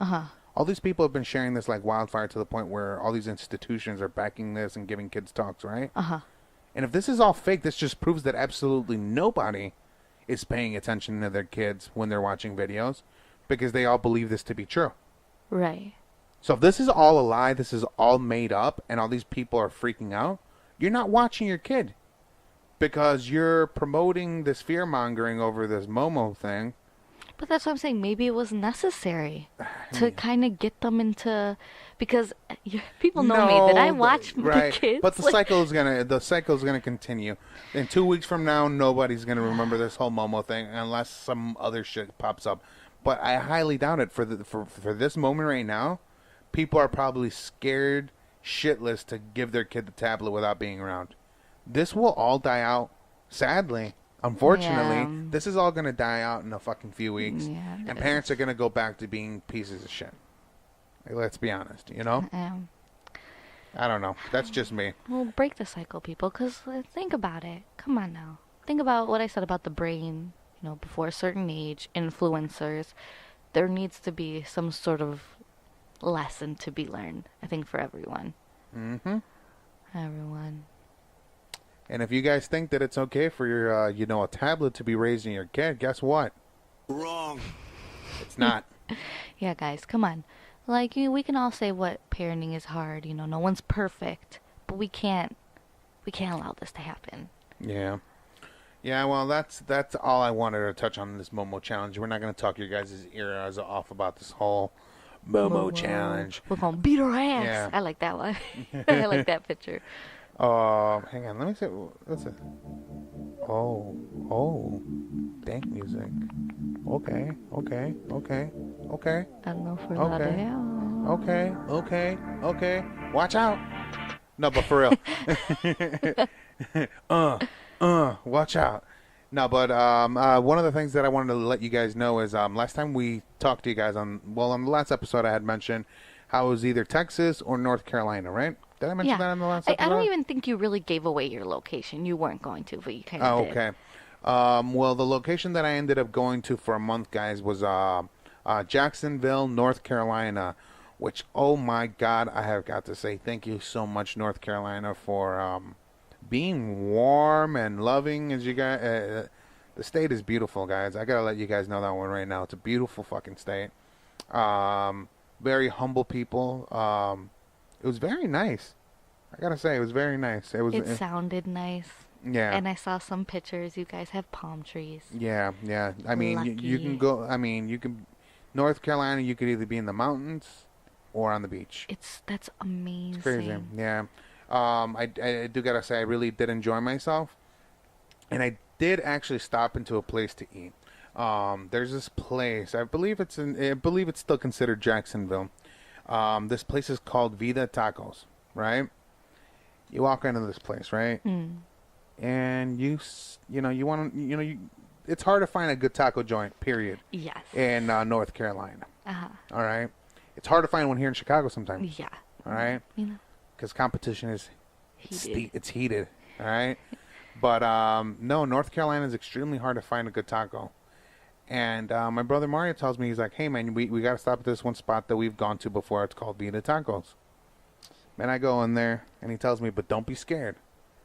All these people have been sharing this like wildfire to the point where all these institutions are backing this and giving kids talks, right? And if this is all fake, this just proves that absolutely nobody is paying attention to their kids when they're watching videos because they all believe this to be true. Right. So if this is all a lie, this is all made up, and all these people are freaking out, you're not watching your kid because you're promoting this fear-mongering over this Momo thing. But that's what I'm saying. Maybe it was necessary to kind of get them into, because people know me that I watch the kids. But the cycle is gonna continue. In 2 weeks from now, nobody's gonna remember this whole Momo thing unless some other shit pops up. But I highly doubt it. For this moment right now, people are probably scared shitless to give their kid the tablet without being around. This will all die out, sadly. Unfortunately, this is all going to die out in a fucking few weeks. Yeah, and parents are going to go back to being pieces of shit. Like, let's be honest, you know? I don't know. That's just me. Well, break the cycle, people, because think about it. Come on now. Think about what I said about the brain. You know, before a certain age, influencers, there needs to be some sort of lesson to be learned, I think, for everyone. Everyone. And if you guys think that it's okay for your, a tablet to be raising your kid, guess what? Wrong. It's not. Yeah, guys, come on. Like, we can all say what parenting is hard. You know, no one's perfect, but we can't allow this to happen. Yeah. Yeah, well, that's all I wanted to touch on this Momo challenge. We're not going to talk your guys' ears off about this whole Momo challenge. We're going to beat her ass. Yeah. I like that one. I like that picture. Hang on, let me see. What's it? Oh, dank music. Okay. I don't know if we're allowed to have. Okay. Watch out. No, but for real. Watch out. No, but one of the things that I wanted to let you guys know is last time we talked to you guys on the last episode I had mentioned how it was either Texas or North Carolina, right? Did I mention that in the last episode? I don't even think you really gave away your location. You weren't going to, but you kind of did. Okay. Well, the location that I ended up going to for a month, guys, was Jacksonville, North Carolina, which, oh my God, I have got to say thank you so much, North Carolina, for being warm and loving. As you guys, the state is beautiful, guys. I got to let you guys know that one right now. It's a beautiful fucking state. Very humble people. It was very nice. I gotta say, it was very nice. It sounded nice. Yeah. And I saw some pictures. You guys have palm trees. Yeah. I mean, you can go. I mean, North Carolina. You could either be in the mountains or on the beach. That's amazing. It's crazy. Yeah. I do gotta say, I really did enjoy myself, and I did actually stop into a place to eat. There's this place. I believe it's still considered Jacksonville. This place is called Vida Tacos, right? You walk into this place, right? And it's hard to find a good taco joint, period. Yes. In North Carolina. All right. It's hard to find one here in Chicago sometimes. Yeah. All right. Because competition is heated. All right. But no, North Carolina is extremely hard to find a good taco. And my brother Mario tells me, he's like, hey, man, we got to stop at this one spot that we've gone to before. It's called Vida Tacos. Man, I go in there, and he tells me, but don't be scared.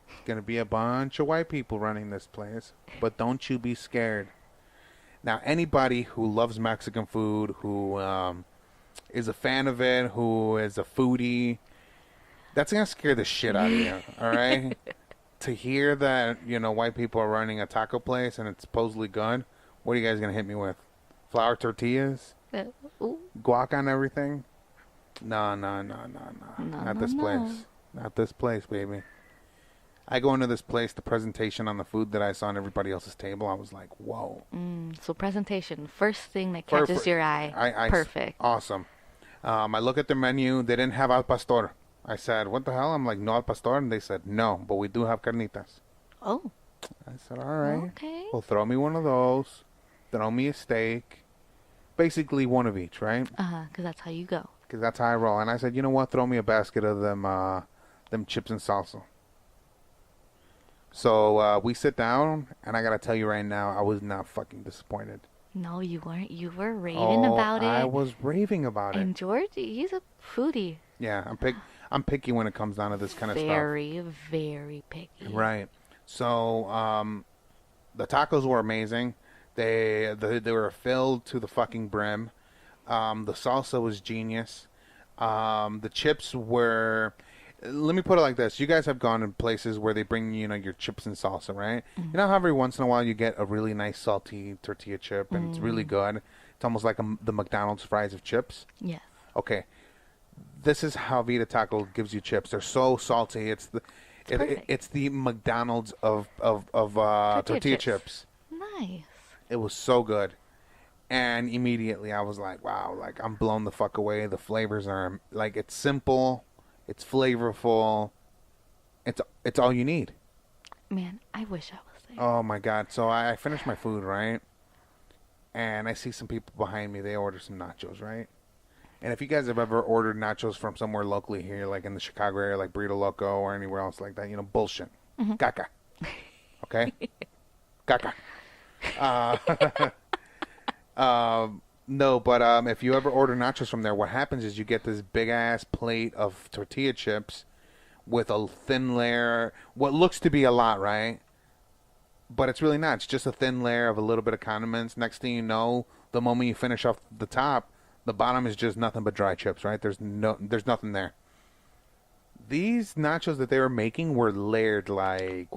It's going to be a bunch of white people running this place, but don't you be scared. Now, anybody who loves Mexican food, who is a fan of it, who is a foodie, that's going to scare the shit out of you, all right? To hear that, white people are running a taco place and it's supposedly good, what are you guys going to hit me with? Flour tortillas? Guac on everything? No. Not this place. Not this place, baby. I go into this place, the presentation on the food that I saw on everybody else's table, I was like, whoa. So presentation, first thing that catches your eye. Perfect. Awesome. I look at the menu. They didn't have al pastor. I said, what the hell? I'm like, no al pastor? And they said, no, but we do have carnitas. Oh. I said, all right. Okay. Well, throw me one of those. Throw me a steak. Basically one of each, right? Because that's how you go. Because that's how I roll. And I said, you know what? Throw me a basket of them chips and salsa. So we sit down, and I gotta tell you right now, I was not fucking disappointed. No, you weren't. You were raving about it. I was raving about it. And George, he's a foodie. Yeah, I'm picky when it comes down to this kind of stuff. Very, very picky. Right. So the tacos were amazing. They were filled to the fucking brim. The salsa was genius. The chips were. Let me put it like this: you guys have gone in places where they bring your chips and salsa, right? Mm-hmm. You know how every once in a while you get a really nice salty tortilla chip, and it's really good. It's almost like the McDonald's fries of chips. Yes. Okay. This is how Vita Taco gives you chips. They're so salty. It's the McDonald's of tortilla chips. Nice. It was so good. And immediately I was like, wow, like I'm blown the fuck away. The flavors are like, it's simple, it's flavorful. It's all you need. Man, I wish I was there. Oh my God. So I finished my food, right? And I see some people behind me, they order some nachos, right? And if you guys have ever ordered nachos from somewhere locally here, like in the Chicago area, like Burrito Loco or anywhere else like that, bullshit. Mm-hmm. Caca. Okay? Caca. No, but if you ever order nachos from there, what happens is you get this big-ass plate of tortilla chips with a thin layer, what looks to be a lot, right? But it's really not. It's just a thin layer of a little bit of condiments. Next thing you know, the moment you finish off the top, the bottom is just nothing but dry chips, right? There's nothing there. These nachos that they were making were layered like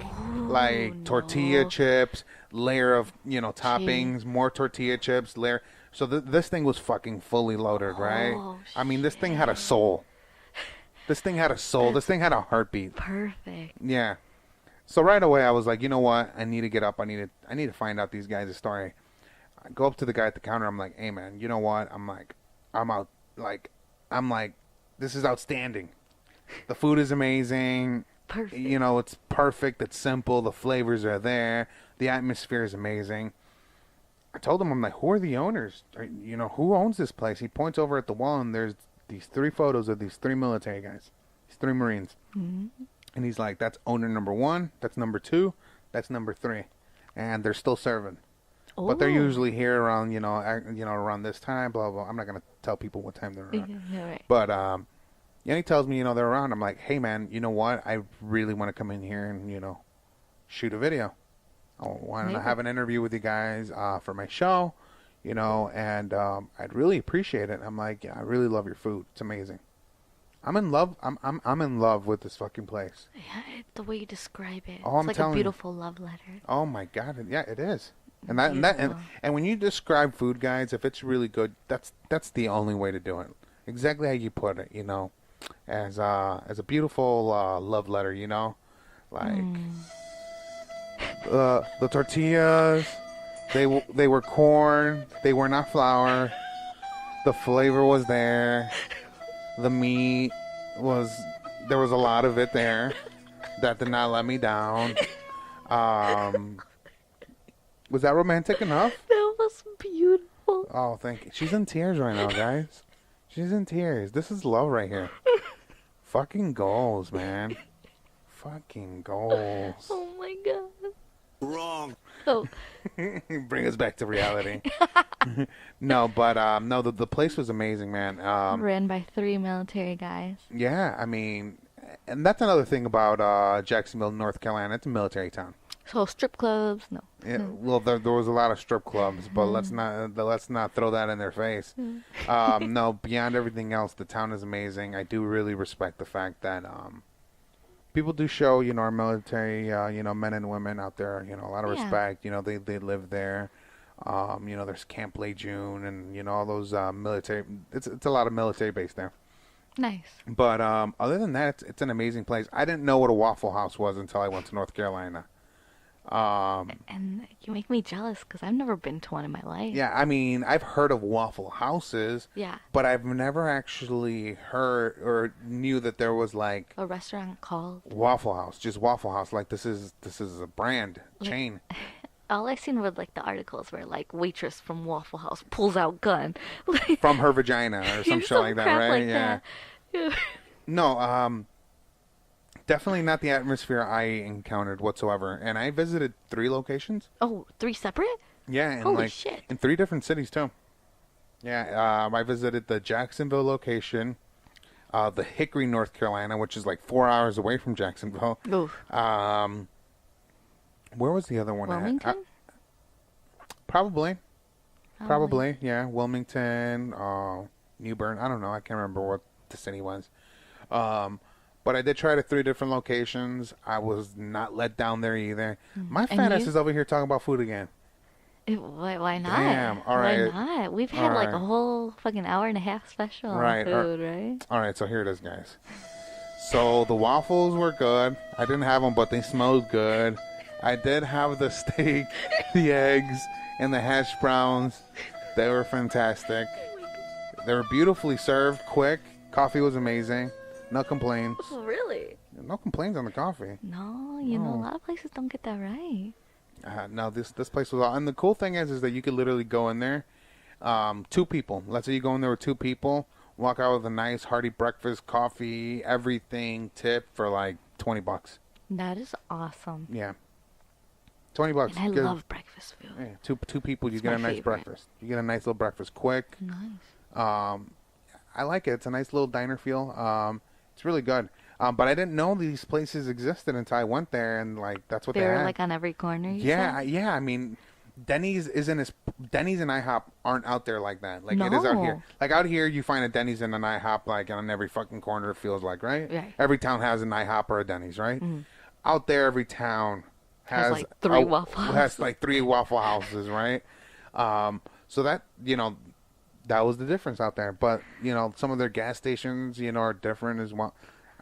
tortilla chips, layer of toppings, more tortilla chips, layer. So this thing was fucking fully loaded, right? I mean, this thing had a soul. This thing had a soul. This thing had a heartbeat. Perfect. Yeah. So right away I was like, you know what? I need to get up. I need to find out these guys' story. I go up to the guy at the counter. I'm like, hey man, you know what? I'm like, this is outstanding. The food is amazing. Perfect. It's perfect. It's simple. The flavors are there. The atmosphere is amazing. I told him, I'm like, who are the owners? Who owns this place? He points over at the wall, and there's these 3 photos of these 3 military guys, these 3 Marines. Mm-hmm. And he's like, that's owner number 1. That's number 2. That's number 3. And they're still serving. Oh. But they're usually here around, around this time, blah, blah. I'm not going to tell people what time they're around. Yeah, right. But, he tells me, they're around. I'm like, hey, man, you know what? I really want to come in here and, shoot a video. I want to have an interview with you guys for my show, and I'd really appreciate it. I'm like, yeah, I really love your food. It's amazing. I'm in love. I'm in love with this fucking place. Yeah, the way you describe it. Oh, it's like a beautiful love letter. Oh my God. Yeah, it is. And when you describe food, guys, if it's really good, that's the only way to do it. Exactly how you put it, as a beautiful love letter, like the tortillas, they were corn, they were not flour. The flavor was there. The meat there was a lot of it there. That did not let me down. Was that romantic enough? That was beautiful. Oh, thank you. She's in tears right now, guys. She's in tears. This is love right here. Fucking goals, man. Fucking goals. Oh my God. Wrong. Oh. Bring us back to reality. No, but the place was amazing, man. Ran by 3 military guys. Yeah, I mean, and that's another thing about Jacksonville, North Carolina. It's a military town. So strip clubs, no. Yeah, well, there was a lot of strip clubs, but let's not throw that in their face. No, beyond everything else, the town is amazing. I do really respect the fact that people do show, our military, men and women out there, a lot of respect. They live there. There's Camp Lejeune and all those military. It's a lot of military base there. Nice. But other than that, it's an amazing place. I didn't know what a Waffle House was until I went to North Carolina. And you make me jealous because I've never been to one in my life. Yeah, I mean, I've heard of Waffle Houses. Yeah. But I've never actually heard or knew that there was like a restaurant called Waffle House. Just Waffle House. Like this is a brand chain. All I seen were like the articles where like waitress from Waffle House pulls out gun from her vagina or some shit like that, right? Like yeah. No, definitely not the atmosphere I encountered whatsoever. And I visited 3 locations. Oh, 3 separate? Yeah, and Holy like shit. in 3 different cities too. Yeah, I visited the Jacksonville location, the Hickory, North Carolina, which is like 4 hours away from Jacksonville. Oof. Where was the other one Wilmington? Probably, yeah. Wilmington, New Bern. I don't know. I can't remember what the city was. But I did try to 3 different locations. I was not let down there either. My fat ass is over here talking about food again. Why not? Damn, all right. Why not? We've had All like right. a whole fucking hour and a half special on Right, food, right? All right, so here it is, guys. So the waffles were good. I didn't have them, but they smelled good. I did have the steak, the eggs, and the hash browns. They were fantastic. They were beautifully served, quick. Coffee was amazing. No complaints. Oh, really? No complaints on the coffee. No, you know, a lot of places don't get that right. No, this place was. And the cool thing is that you could literally go in there, 2 people. Let's say you go in there with 2 people, walk out with a nice hearty breakfast, coffee, everything, tip for like $20. That is awesome. Yeah, $20. And I love breakfast food. Yeah, two people, you It's get a my nice favorite. breakfast. You get a nice little breakfast, quick. Nice. I like it. It's a nice little diner feel. It's really good. But I didn't know these places existed until I went there, and like that's what they They're had. like on every corner. You Yeah, said? yeah. I mean, Denny's isn't as Denny's and IHOP aren't out there like that. Like it is out here. No. Like out here, you find a Denny's and an IHOP like on every fucking corner. It feels like right. Right. Every town has an IHOP or a Denny's, right? Out there, every town has like 3 Waffle Has Houses. like 3 Waffle Houses, right? So that that was the difference out there. But some of their gas stations are different as well.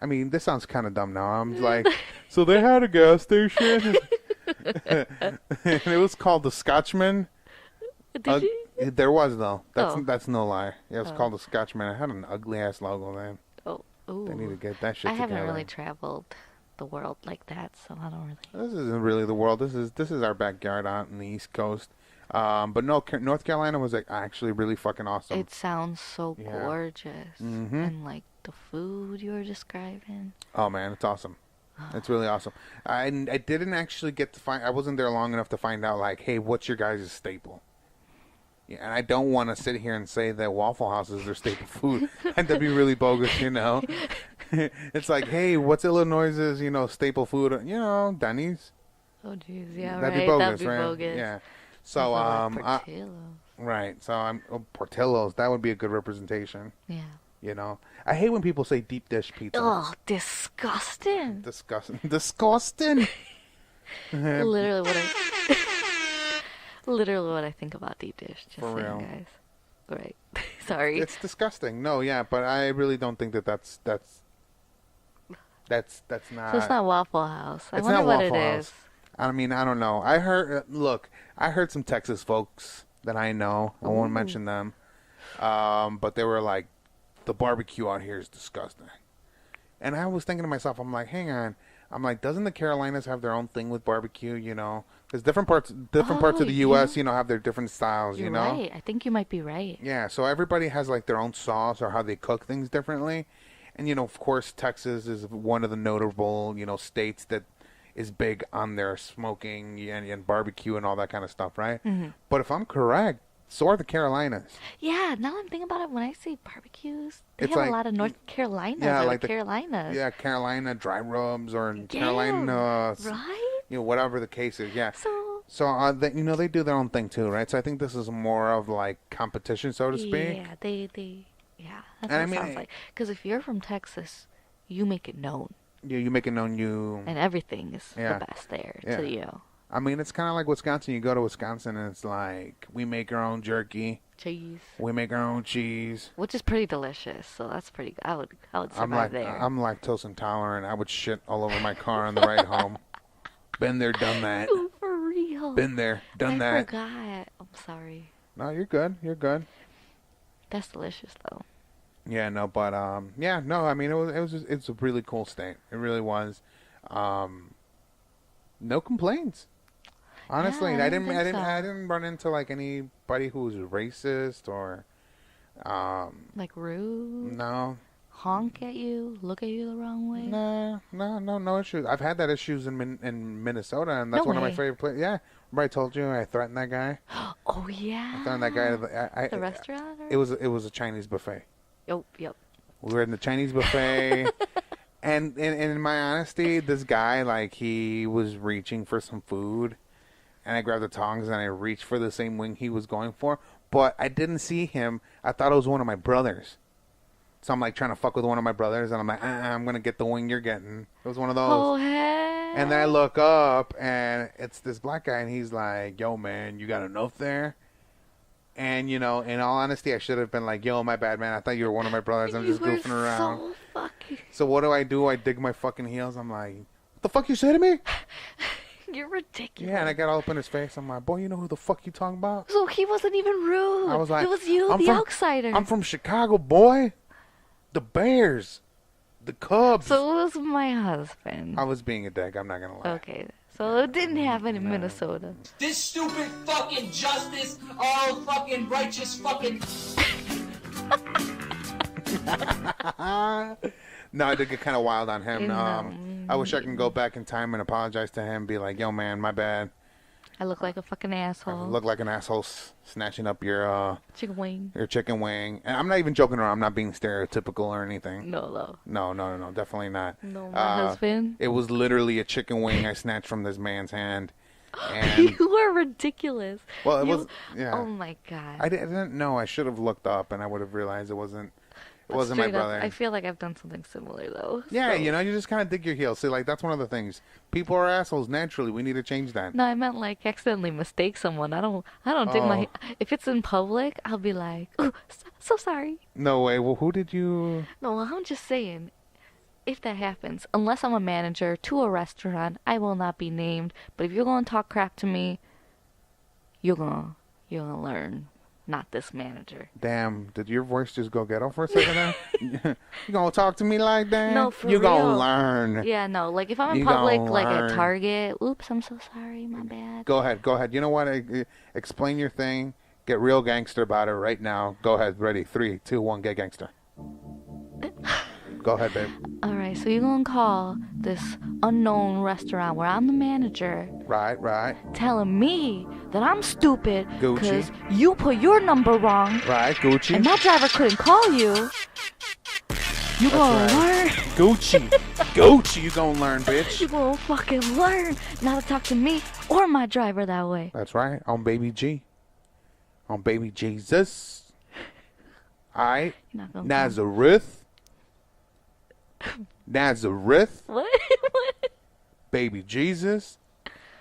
I mean, this sounds kind of dumb now. I'm like, so they had a gas station. And it was called the Scotchman. Did you? There was though. Oh. That's no lie. Yeah, it was called the Scotchman. It had an ugly ass logo, man. Oh, ooh. They need to get that shit I together. haven't really traveled the world like that, so I don't really. This isn't really the world. This is our backyard out in the East Coast. But no, North Carolina was like actually really fucking awesome. It sounds so Yeah. gorgeous, and like the food you were describing. Oh man, it's awesome. It's really awesome. I didn't actually get to find. I wasn't there long enough to find out like, hey, what's your guys' staple? Yeah, and I don't want to sit here and say that Waffle House is their staple food. That'd be really bogus, It's like, hey, what's Illinois's, staple food? Denny's. Oh jeez, yeah, That'd right. be bogus, That'd be right? bogus. Yeah. So, Portillo's. right. So Portillo's. That would be a good representation. Yeah. I hate when people say deep dish pizza. Oh, disgusting. Disgusting. Disgusting. Literally what I think about deep dish. Just For saying, real. guys. Right. Sorry. It's disgusting. No, yeah, but I really don't think that's not. So it's not Waffle House. I It's wonder not what Waffle it House. is. I mean, I don't know. I heard some Texas folks that I know. I won't mention them. But they were like, the barbecue out here is disgusting. And I was thinking to myself, I'm like, hang on. I'm like, doesn't the Carolinas have their own thing with barbecue? Because different parts of the U.S. have their different styles. You're right. I think you might be right. Yeah. So everybody has like their own sauce or how they cook things differently. And of course, Texas is one of the notable states that is big on their smoking and barbecue and all that kind of stuff, right? Mm-hmm. But if I'm correct, so are the Carolinas. Yeah, now I'm thinking about it. When I say barbecues, they It's have like- a lot of North Carolinas. Yeah, or like the Carolinas. Yeah, Carolina dry rubs or Yeah, Carolina, right? whatever the case is. Yeah. So They do their own thing too, right? So I think this is more of like competition, so to speak. yeah, yeah, that's And what I it mean, sounds like. Because if you're from Texas, you make it known, You make it known and everything is Yeah. the best there Yeah. to you. I mean, it's kind of like Wisconsin. You go to Wisconsin and it's like, we make our own jerky. Cheese, We make our own cheese. which is pretty delicious. So that's pretty good. I would survive there. I'm lactose intolerant. I would shit all over my car on the ride home. Been there, done that. Oh, for real. Been there, done I that. forgot. I'm sorry. No, you're good. You're good. That's delicious though. Yeah, no, but yeah, no. I mean, it's a really cool state. It really was. No complaints. Honestly, Yeah, I I don't didn't think so. I didn't run into like anybody who was racist or Like rude. no. honk at you, look at you the wrong way? No issues. I've had that issues in Minnesota, and that's No one of my way. favorite places. Yeah, remember I told you I threatened that guy. Oh yeah. I threatened that guy. The restaurant? Or? It was a Chinese buffet. Yep. We were in the Chinese buffet, and in my honesty, this guy, like, he was reaching for some food, and I grabbed the tongs and I reached for the same wing he was going for, but I didn't see him. I thought it was one of my brothers. So I'm like trying to fuck with one of my brothers, and I'm like, I'm gonna get the wing you're getting. It was one of those. Oh hey. And then I look up, and it's this black guy, and he's like, yo, man, you got enough there? And, you know, in all honesty, I should have been like, yo, my bad, man. I thought you were one of my brothers. I'm just goofing around. So fucking... So what do? I dig my fucking heels. I'm like, what the fuck you say to me? You're ridiculous. Yeah, and I got all up in his face. I'm like, boy, you know who the fuck you talking about? So he wasn't even rude. I was like, it was you, the outsider. I'm from Chicago, boy. The Bears. The Cubs. So it was my husband. I was being a dick. I'm not going to lie. Okay. So it didn't happen in Minnesota. This stupid fucking justice, all fucking righteous fucking... No, I did get kind of wild on him. No. I wish I could go back in time and apologize to him. Be like, yo, man, my bad. I look like a fucking I asshole. look like an asshole snatching up your Chicken wing. chicken wing. And I'm not even joking around. I'm not being stereotypical or anything. No. No, definitely not. No, my husband. It was literally a chicken wing I snatched from this man's hand. And You are ridiculous. well, it was, yeah. Oh my god. I didn't know. I should have looked up, and I would have realized it wasn't my Straight up, brother. I feel like I've done something similar though. Yeah, so. you know, you just kind of dig your heels. See, like, that's one of the things. People are assholes naturally. We need to change that. No, I meant like accidentally mistake someone. I don't dig my. If it's in public, I'll be like, "Ooh, so sorry." No way. Well, who did you? No, I'm just saying, if that happens, unless I'm a manager to a restaurant, I will not be named. But if you're gonna talk crap to me, you're gonna learn. Not this manager. Damn, did your voice just go ghetto for a second there? You gonna talk to me like that? No, for you real. gonna learn. Yeah, no. Like if I'm in You public, gonna like learn. at Target, oops, I'm so sorry, my bad. Go ahead. You know what? Explain your thing. Get real gangster about it right now. Go ahead. Ready? 3, 2, 1. Get gangster. Go ahead, babe. All right, so you're gonna call this unknown restaurant where I'm the manager, Right. telling me that I'm stupid Gucci. because you put your number wrong Right, Gucci. and my driver couldn't call you. You gonna learn. Gucci, you gonna learn, bitch. You gonna fucking learn not to talk to me or my driver that way. That's right. On Baby G. On Baby Jesus. Alright. You're not gonna Nazareth. What? Baby Jesus.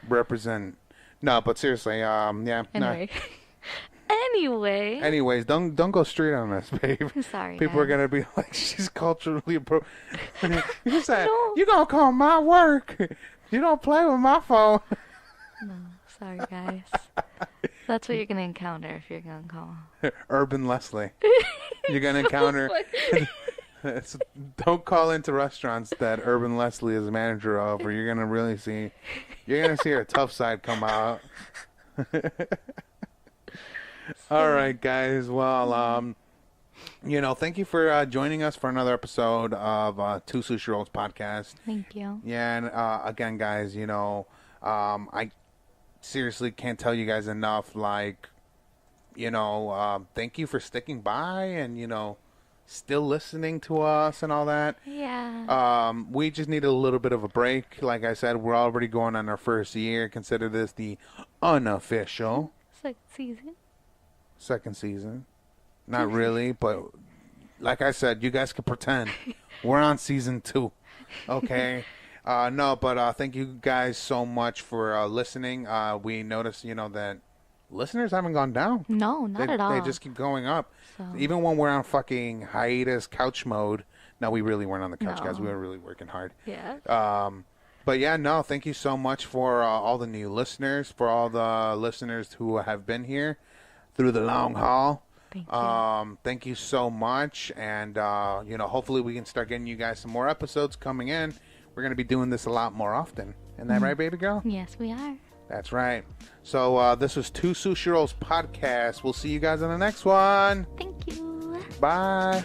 Represent. No, but seriously, yeah. Anyway. Anyway. Anyways, don't go straight on us, babe. Sorry, People are guys. gonna be like, she's culturally appropriate. You said, No. you gonna call my work. You don't play with my phone. No, sorry, guys. That's what you're gonna encounter if you're gonna call. Urban Leslie. You're gonna encounter. Don't call into restaurants that Urban Leslie is a manager of, or you're gonna really see. You're gonna see her tough side come out. All right, guys. Well, thank you for joining us for another episode of Two Sushi Rolls podcast. Thank you. Yeah, and again, guys, I seriously can't tell you guys enough. Like, thank you for sticking by and still listening to us and all that. Yeah. We just need a little bit of a break. Like I said, we're already going on our first year. Consider this the unofficial second season. Not really, but like I said, you guys can pretend we're on season 2. Okay. No, but thank you guys so much for listening. We noticed, that listeners haven't gone down. No, not at all. They just keep going up. So. Even when we're on fucking hiatus couch mode. No, we really weren't on the couch, No. guys. We were really working hard. Yeah. But yeah, no, thank you so much for all the new listeners, for all the listeners who have been here through the long haul. Thank you. Thank you so much. And, hopefully we can start getting you guys some more episodes coming in. We're going to be doing this a lot more often. Isn't that right, baby girl? Yes, we are. That's right. So this was Two Sushi Rolls podcast. We'll see you guys on the next one. Thank you. Bye.